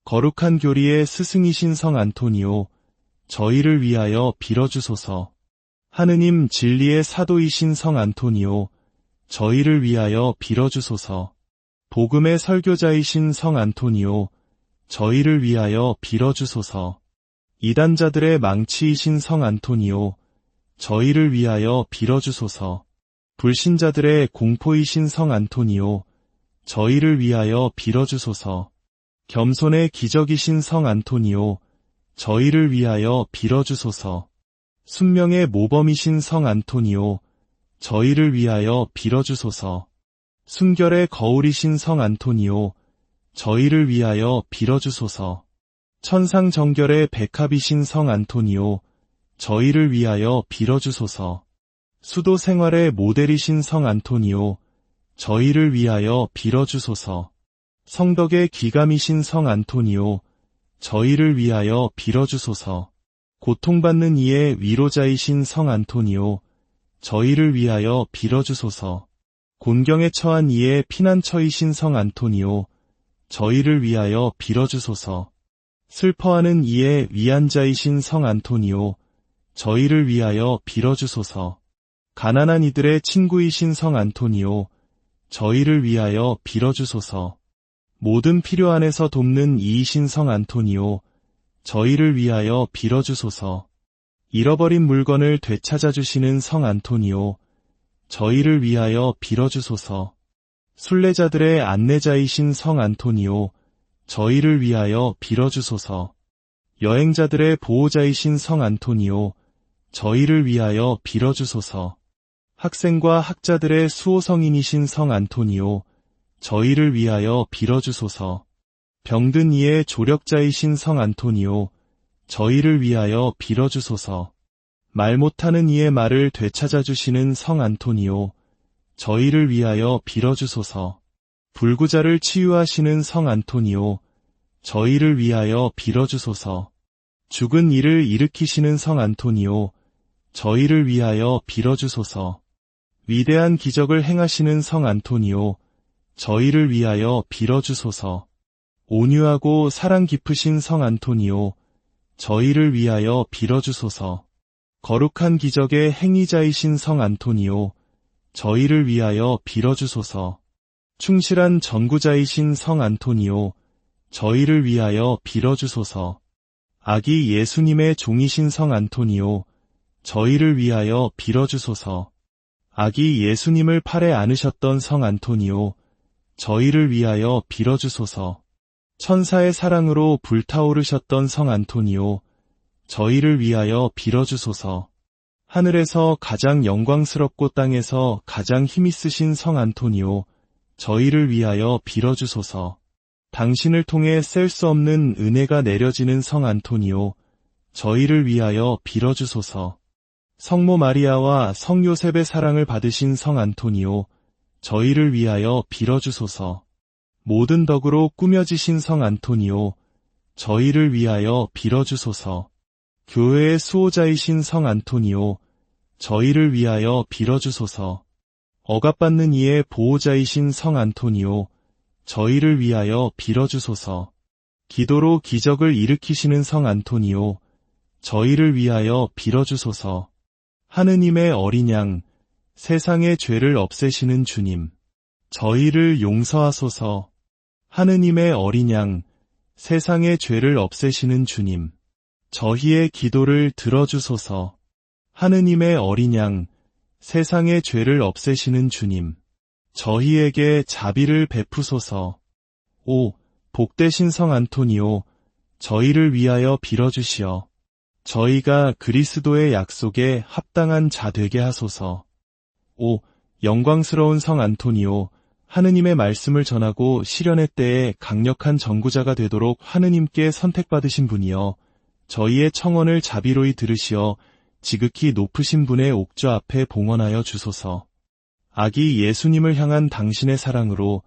거룩한 교리의 스승이신 성 안토니오, 저희를 위하여 빌어주소서. 하느님 진리의 사도이신 성 안토니오, 저희를 위하여 빌어주소서. 복음의 설교자이신 성 안토니오, 저희를 위하여 빌어주소서. 이단자들의 망치이신 성 안토니오, 저희를 위하여 빌어주소서. 불신자들의 공포이신 성 안토니오, 저희를 위하여 빌어주소서. 겸손의 기적이신 성 안토니오, 저희를 위하여 빌어주소서. 순명의 모범이신 성 안토니오, 저희를 위하여 빌어주소서. 순결의 거울이신 성 안토니오, 저희를 위하여 빌어주소서. 천상정결의 백합이신 성 안토니오, 저희를 위하여 빌어주소서. 수도 생활의 모델이신 성 안토니오, 저희를 위하여 빌어주소서. 성덕의 기감이신 성 안토니오, 저희를 위하여 빌어주소서. 고통받는 이의 위로자이신 성 안토니오, 저희를 위하여 빌어주소서. 곤경에 처한 이의 피난처이신 성 안토니오, 저희를 위하여 빌어주소서. 슬퍼하는 이의 위안자이신 성 안토니오, 저희를 위하여 빌어주소서. 가난한 이들의 친구이신 성 안토니오, 저희를 위하여 빌어주소서. 모든 필요 안에서 돕는 이이신 성 안토니오, 저희를 위하여 빌어주소서. 잃어버린 물건을 되찾아주시는 성 안토니오, 저희를 위하여 빌어주소서. 순례자들의 안내자이신 성 안토니오, 저희를 위하여 빌어주소서. 여행자들의 보호자이신 성 안토니오, 저희를 위하여 빌어주소서. 학생과 학자들의 수호성인이신 성 안토니오, 저희를 위하여 빌어주소서. 병든 이의 조력자이신 성 안토니오, 저희를 위하여 빌어주소서. 말 못하는 이의 말을 되찾아주시는 성 안토니오, 저희를 위하여 빌어주소서. 불구자를 치유하시는 성 안토니오, 저희를 위하여 빌어주소서. 죽은 이를 일으키시는 성 안토니오, 저희를 위하여 빌어주소서. 위대한 기적을 행하시는 성 안토니오, 저희를 위하여 빌어주소서. 온유하고 사랑 깊으신 성 안토니오, 저희를 위하여 빌어주소서. 거룩한 기적의 행위자이신 성 안토니오, 저희를 위하여 빌어주소서. 충실한 전구자이신 성 안토니오, 저희를 위하여 빌어주소서. 아기 예수님의 종이신 성 안토니오, 저희를 위하여 빌어주소서. 아기 예수님을 팔에 안으셨던 성 안토니오, 저희를 위하여 빌어주소서. 천사의 사랑으로 불타오르셨던 성 안토니오, 저희를 위하여 빌어주소서. 하늘에서 가장 영광스럽고 땅에서 가장 힘있으신 성 안토니오, 저희를 위하여 빌어주소서. 당신을 통해 셀 수 없는 은혜가 내려지는 성 안토니오, 저희를 위하여 빌어주소서. 성모 마리아와 성 요셉의 사랑을 받으신 성 안토니오, 저희를 위하여 빌어주소서. 모든 덕으로 꾸며지신 성 안토니오, 저희를 위하여 빌어주소서. 교회의 수호자이신 성 안토니오, 저희를 위하여 빌어주소서. 억압받는 이의 보호자이신 성 안토니오, 저희를 위하여 빌어주소서. 기도로 기적을 일으키시는 성 안토니오, 저희를 위하여 빌어주소서. 하느님의 어린 양, 세상의 죄를 없애시는 주님, 저희를 용서하소서. 하느님의 어린 양, 세상의 죄를 없애시는 주님, 저희의 기도를 들어주소서. 하느님의 어린 양, 세상의 죄를 없애시는 주님, 저희에게 자비를 베푸소서. 오, 복되신 성 안토니오, 저희를 위하여 빌어주시어 저희가 그리스도의 약속에 합당한 자 되게 하소서. 오, 영광스러운 성 안토니오, 하느님의 말씀을 전하고 실현의 때에 강력한 전구자가 되도록 하느님께 선택받으신 분이여, 저희의 청원을 자비로이 들으시어 지극히 높으신 분의 옥좌 앞에 봉헌하여 주소서. 아기 예수님을 향한 당신의 사랑으로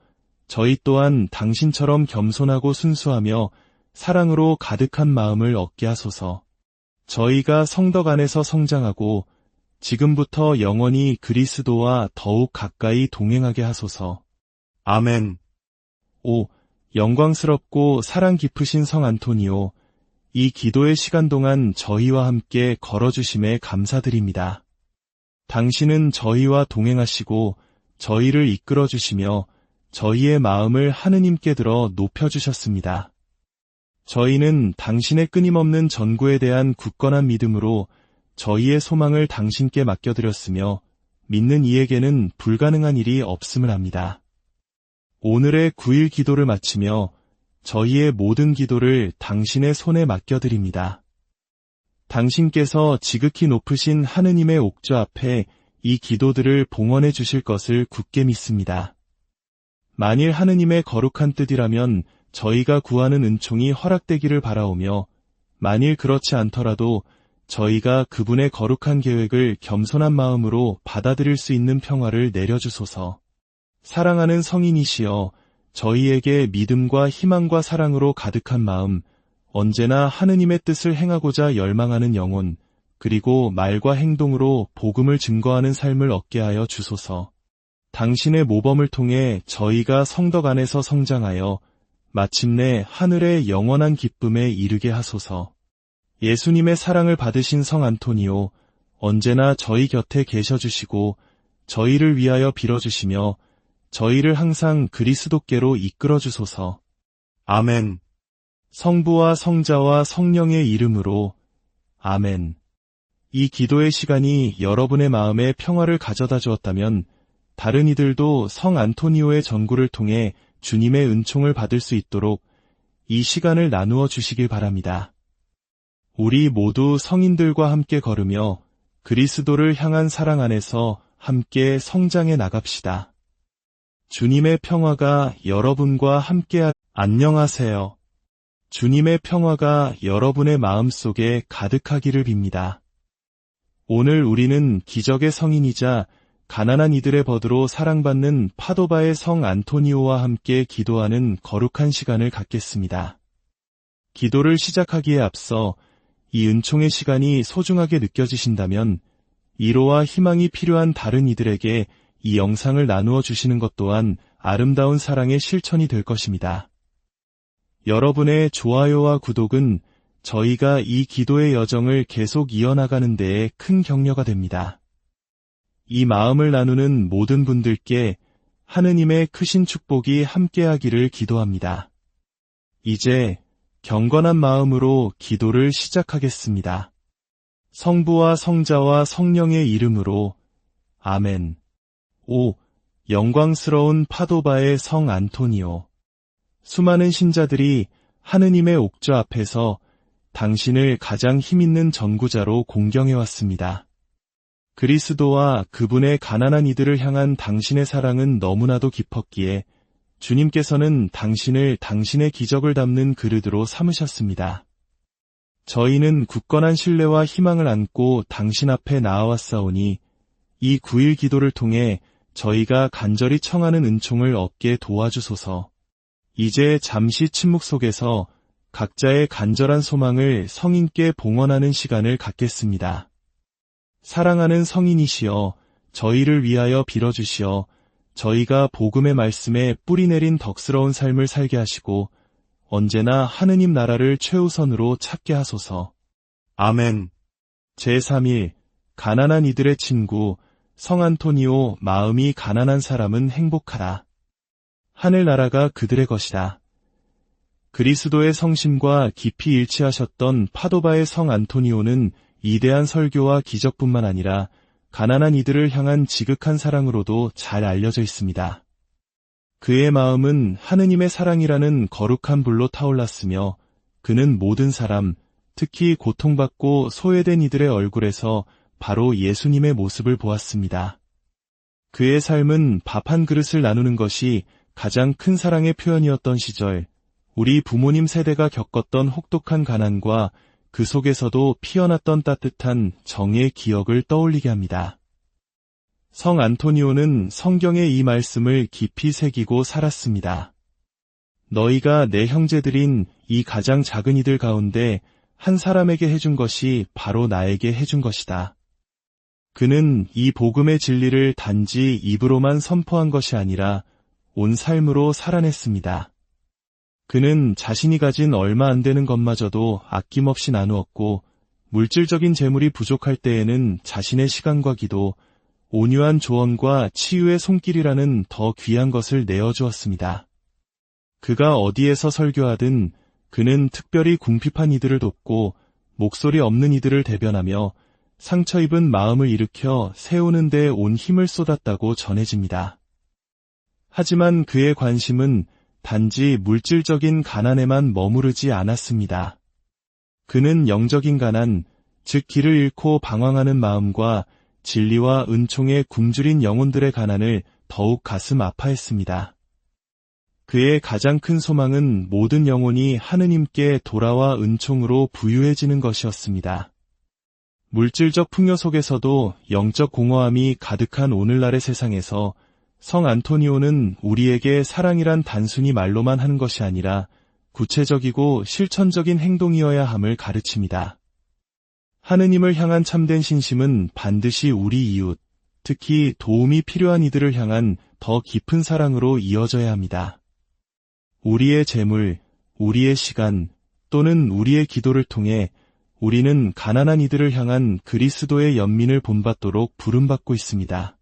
저희 또한 당신처럼 겸손하고 순수하며 사랑으로 가득한 마음을 얻게 하소서. 저희가 성덕 안에서 성장하고 지금부터 영원히 그리스도와 더욱 가까이 동행하게 하소서. 아멘. 오, 영광스럽고 사랑 깊으신 성 안토니오, 이 기도의 시간 동안 저희와 함께 걸어주심에 감사드립니다. 당신은 저희와 동행하시고 저희를 이끌어주시며 저희의 마음을 하느님께 들어 높여주셨습니다. 저희는 당신의 끊임없는 전구에 대한 굳건한 믿음으로 저희의 소망을 당신께 맡겨드렸으며 믿는 이에게는 불가능한 일이 없음을 압니다. 오늘의 9일 기도를 마치며 저희의 모든 기도를 당신의 손에 맡겨드립니다. 당신께서 지극히 높으신 하느님의 옥좌 앞에 이 기도들을 봉헌해 주실 것을 굳게 믿습니다. 만일 하느님의 거룩한 뜻이라면 저희가 구하는 은총이 허락되기를 바라오며, 만일 그렇지 않더라도 저희가 그분의 거룩한 계획을 겸손한 마음으로 받아들일 수 있는 평화를 내려주소서. 사랑하는 성인이시여, 저희에게 믿음과 희망과 사랑으로 가득한 마음, 언제나 하느님의 뜻을 행하고자 열망하는 영혼, 그리고 말과 행동으로 복음을 증거하는 삶을 얻게 하여 주소서. 당신의 모범을 통해 저희가 성덕 안에서 성장하여 마침내 하늘의 영원한 기쁨에 이르게 하소서. 예수님의 사랑을 받으신 성 안토니오, 언제나 저희 곁에 계셔주시고 저희를 위하여 빌어주시며 저희를 항상 그리스도께로 이끌어주소서. 아멘. 성부와 성자와 성령의 이름으로 아멘. 이 기도의 시간이 여러분의 마음에 평화를 가져다 주었다면 다른 이들도 성 안토니오의 전구를 통해 주님의 은총을 받을 수 있도록 이 시간을 나누어 주시길 바랍니다. 우리 모두 성인들과 함께 걸으며 그리스도를 향한 사랑 안에서 함께 성장해 나갑시다. 주님의 평화가 여러분과 함께 안녕하세요. 주님의 평화가 여러분의 마음속에 가득하기를 빕니다. 오늘 우리는 기적의 성인이자 가난한 이들의 벗으로 사랑받는 파도바의 성 안토니오와 함께 기도하는 거룩한 시간을 갖겠습니다. 기도를 시작하기에 앞서 이 은총의 시간이 소중하게 느껴지신다면 위로와 희망이 필요한 다른 이들에게 이 영상을 나누어 주시는 것 또한 아름다운 사랑의 실천이 될 것입니다. 여러분의 좋아요와 구독은 저희가 이 기도의 여정을 계속 이어나가는 데에 큰 격려가 됩니다. 이 마음을 나누는 모든 분들께 하느님의 크신 축복이 함께하기를 기도합니다. 이제 경건한 마음으로 기도를 시작하겠습니다. 성부와 성자와 성령의 이름으로 아멘. 오, 영광스러운 파도바의 성 안토니오. 수많은 신자들이 하느님의 옥좌 앞에서 당신을 가장 힘있는 전구자로 공경해왔습니다. 그리스도와 그분의 가난한 이들을 향한 당신의 사랑은 너무나도 깊었기에 주님께서는 당신을 당신의 기적을 담는 그릇으로 삼으셨습니다. 저희는 굳건한 신뢰와 희망을 안고 당신 앞에 나아왔사오니 이 9일 기도를 통해 저희가 간절히 청하는 은총을 얻게 도와주소서. 이제 잠시 침묵 속에서 각자의 간절한 소망을 성인께 봉헌하는 시간을 갖겠습니다. 사랑하는 성인이시여, 저희를 위하여 빌어주시어 저희가 복음의 말씀에 뿌리내린 덕스러운 삶을 살게 하시고 언제나 하느님 나라를 최우선으로 찾게 하소서. 아멘. 제3일 가난한 이들의 친구 성 안토니오. 마음이 가난한 사람은 행복하다. 하늘나라가 그들의 것이다. 그리스도의 성심과 깊이 일치하셨던 파도바의 성 안토니오는 이대한 설교와 기적뿐만 아니라 가난한 이들을 향한 지극한 사랑으로도 잘 알려져 있습니다. 그의 마음은 하느님의 사랑이라는 거룩한 불로 타올랐으며 그는 모든 사람, 특히 고통받고 소외된 이들의 얼굴에서 바로 예수님의 모습을 보았습니다. 그의 삶은 밥 한 그릇을 나누는 것이 가장 큰 사랑의 표현이었던 시절, 우리 부모님 세대가 겪었던 혹독한 가난과 그 속에서도 피어났던 따뜻한 정의 기억을 떠올리게 합니다. 성 안토니오는 성경의 이 말씀을 깊이 새기고 살았습니다. 너희가 내 형제들인 이 가장 작은 이들 가운데 한 사람에게 해준 것이 바로 나에게 해준 것이다. 그는 이 복음의 진리를 단지 입으로만 선포한 것이 아니라 온 삶으로 살아냈습니다. 그는 자신이 가진 얼마 안 되는 것마저도 아낌없이 나누었고 물질적인 재물이 부족할 때에는 자신의 시간과 기도, 온유한 조언과 치유의 손길이라는 더 귀한 것을 내어주었습니다. 그가 어디에서 설교하든 그는 특별히 궁핍한 이들을 돕고 목소리 없는 이들을 대변하며 상처 입은 마음을 일으켜 세우는 데 온 힘을 쏟았다고 전해집니다. 하지만 그의 관심은 단지 물질적인 가난에만 머무르지 않았습니다. 그는 영적인 가난, 즉 길을 잃고 방황하는 마음과 진리와 은총에 굶주린 영혼들의 가난을 더욱 가슴 아파했습니다. 그의 가장 큰 소망은 모든 영혼이 하느님께 돌아와 은총으로 부유해지는 것이었습니다. 물질적 풍요 속에서도 영적 공허함이 가득한 오늘날의 세상에서 성 안토니오는 우리에게 사랑이란 단순히 말로만 하는 것이 아니라 구체적이고 실천적인 행동이어야 함을 가르칩니다. 하느님을 향한 참된 신심은 반드시 우리 이웃, 특히 도움이 필요한 이들을 향한 더 깊은 사랑으로 이어져야 합니다. 우리의 재물, 우리의 시간 또는 우리의 기도를 통해 우리는 가난한 이들을 향한 그리스도의 연민을 본받도록 부름받고 있습니다.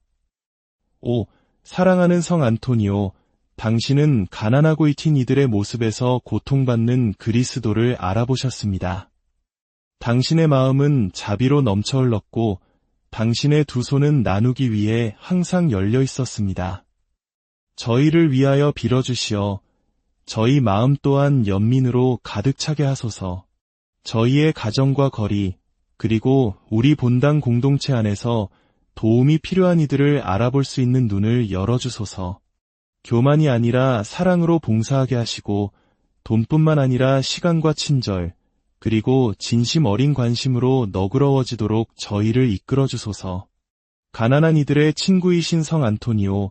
5. 사랑하는 성 안토니오, 당신은 가난하고 잊힌 이들의 모습에서 고통받는 그리스도를 알아보셨습니다. 당신의 마음은 자비로 넘쳐 흘렀고 당신의 두 손은 나누기 위해 항상 열려 있었습니다. 저희를 위하여 빌어주시어 저희 마음 또한 연민으로 가득 차게 하소서. 저희의 가정과 거리, 그리고 우리 본당 공동체 안에서 도움이 필요한 이들을 알아볼 수 있는 눈을 열어주소서. 교만이 아니라 사랑으로 봉사하게 하시고 돈뿐만 아니라 시간과 친절, 그리고 진심 어린 관심으로 너그러워지도록 저희를 이끌어주소서. 가난한 이들의 친구이신 성 안토니오,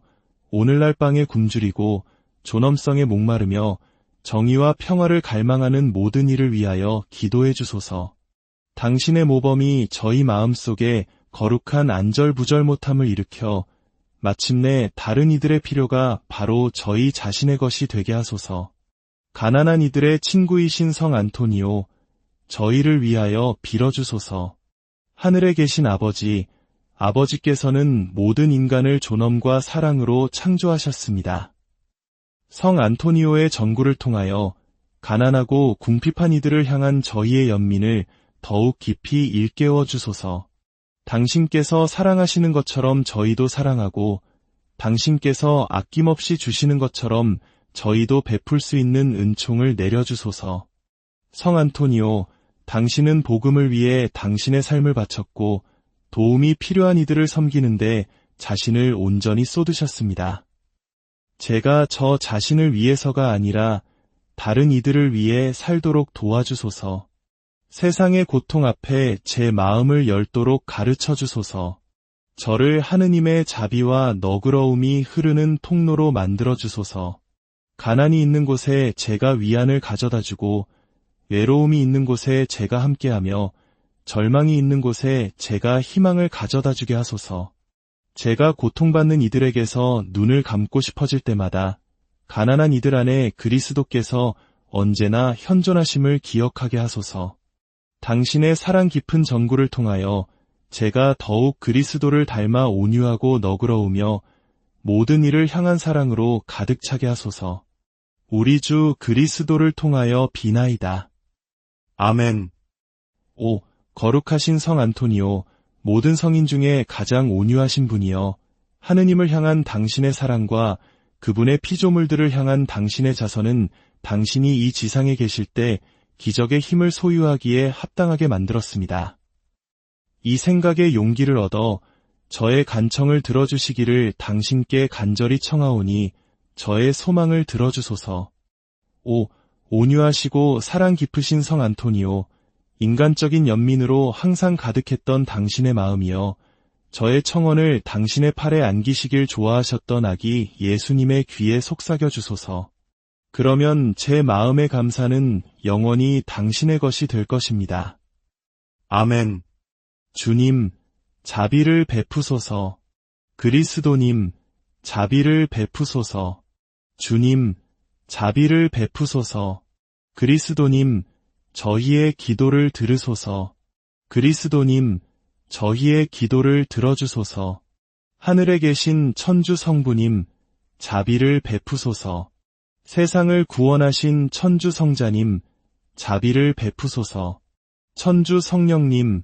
오늘날 빵에 굶주리고 존엄성에 목마르며 정의와 평화를 갈망하는 모든 이를 위하여 기도해 주소서. 당신의 모범이 저희 마음속에 거룩한 안절부절 못함을 일으켜 마침내 다른 이들의 필요가 바로 저희 자신의 것이 되게 하소서. 가난한 이들의 친구이신 성 안토니오, 저희를 위하여 빌어주소서. 하늘에 계신 아버지, 아버지께서는 모든 인간을 존엄과 사랑으로 창조하셨습니다. 성 안토니오의 전구를 통하여 가난하고 궁핍한 이들을 향한 저희의 연민을 더욱 깊이 일깨워 주소서. 당신께서 사랑하시는 것처럼 저희도 사랑하고 당신께서 아낌없이 주시는 것처럼 저희도 베풀 수 있는 은총을 내려주소서. 성 안토니오, 당신은 복음을 위해 당신의 삶을 바쳤고 도움이 필요한 이들을 섬기는데 자신을 온전히 쏟으셨습니다. 제가 저 자신을 위해서가 아니라 다른 이들을 위해 살도록 도와주소서. 세상의 고통 앞에 제 마음을 열도록 가르쳐 주소서. 저를 하느님의 자비와 너그러움이 흐르는 통로로 만들어 주소서. 가난이 있는 곳에 제가 위안을 가져다 주고 외로움이 있는 곳에 제가 함께하며 절망이 있는 곳에 제가 희망을 가져다 주게 하소서. 제가 고통받는 이들에게서 눈을 감고 싶어질 때마다 가난한 이들 안에 그리스도께서 언제나 현존하심을 기억하게 하소서. 당신의 사랑 깊은 전구를 통하여 제가 더욱 그리스도를 닮아 온유하고 너그러우며 모든 이를 향한 사랑으로 가득 차게 하소서. 우리 주 그리스도를 통하여 비나이다. 아멘. 오, 거룩하신 성 안토니오, 모든 성인 중에 가장 온유하신 분이여, 하느님을 향한 당신의 사랑과 그분의 피조물들을 향한 당신의 자선은 당신이 이 지상에 계실 때 기적의 힘을 소유하기에 합당하게 만들었습니다. 이 생각에 용기를 얻어 저의 간청을 들어주시기를 당신께 간절히 청하오니 저의 소망을 들어주소서. 오, 온유하시고 사랑 깊으신 성 안토니오, 인간적인 연민으로 항상 가득했던 당신의 마음이여, 저의 청원을 당신의 팔에 안기시길 좋아하셨던 아기 예수님의 귀에 속삭여 주소서. 그러면 제 마음의 감사는 영원히 당신의 것이 될 것입니다. 아멘. 주님, 자비를 베푸소서. 그리스도님, 자비를 베푸소서. 주님, 자비를 베푸소서. 그리스도님, 저희의 기도를 들으소서. 그리스도님, 저희의 기도를 들어주소서. 하늘에 계신 천주 성부님, 자비를 베푸소서. 세상을 구원하신 천주 성자님, 자비를 베푸소서. 천주 성령님,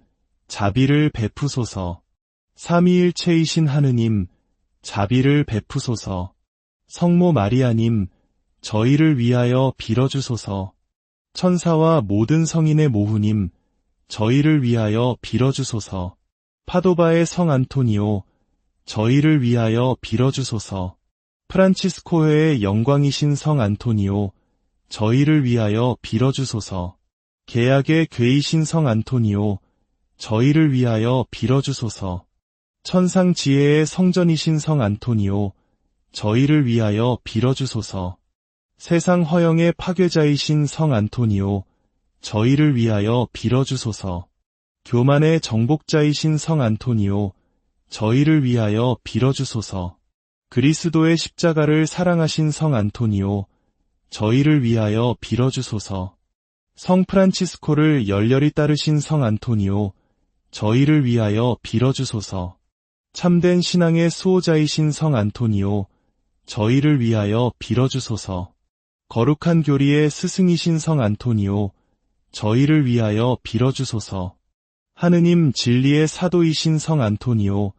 자비를 베푸소서. 삼위일체이신 하느님, 자비를 베푸소서. 성모 마리아님, 저희를 위하여 빌어주소서. 천사와 모든 성인의 모후님, 저희를 위하여 빌어주소서. 파도바의 성 안토니오, 저희를 위하여 빌어주소서. 프란치스코회의 영광이신 성 안토니오, 저희를 위하여 빌어주소서. 계약의 궤이신 성 안토니오, 저희를 위하여 빌어주소서. 천상지혜의 성전이신 성 안토니오, 저희를 위하여 빌어주소서. 세상 허영의 파괴자이신 성 안토니오, 저희를 위하여 빌어주소서. 교만의 정복자이신 성 안토니오, 저희를 위하여 빌어주소서. 그리스도의 십자가를 사랑하신 성 안토니오, 저희를 위하여 빌어주소서. 성 프란치스코를 열렬히 따르신 성 안토니오, 저희를 위하여 빌어주소서. 참된 신앙의 수호자이신 성 안토니오, 저희를 위하여 빌어주소서. 거룩한 교리의 스승이신 성 안토니오, 저희를 위하여 빌어주소서. 하느님 진리의 사도이신 성 안토니오,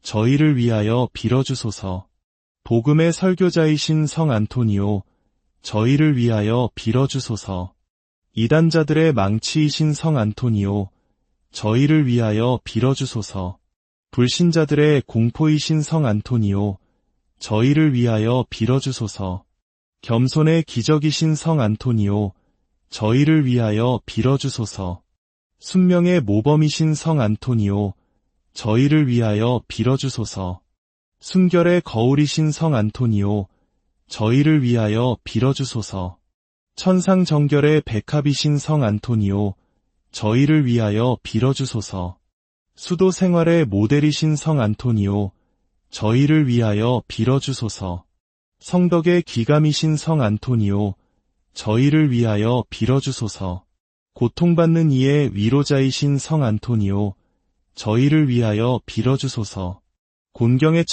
저희를 위하여 빌어주소서. 복음의 설교자이신 성 안토니오, 저희를 위하여 빌어주소서. 이단자들의 망치이신 성 안토니오, 저희를 위하여 빌어주소서. 불신자들의 공포이신 성 안토니오, 저희를 위하여 빌어주소서. 겸손의 기적이신 성 안토니오, 저희를 위하여 빌어주소서. 순명의 모범이신 성 안토니오, 저희를 위하여 빌어주소서. 순결의 거울이신 성 안토니오, 저희를 위하여 빌어주소서. 천상정결의 백합이신 성 안토니오, 저희를 위하여 빌어주소서. 수도 생활의 모델이신 성 안토니오, 저희를 위하여 빌어주소서. 성덕의 기감이신 성 안토니오, 저희를 위하여 빌어주소서. 고통받는 이의 위로자이신 성 안토니오, 저희를 위하여 빌어주소서. 곤경에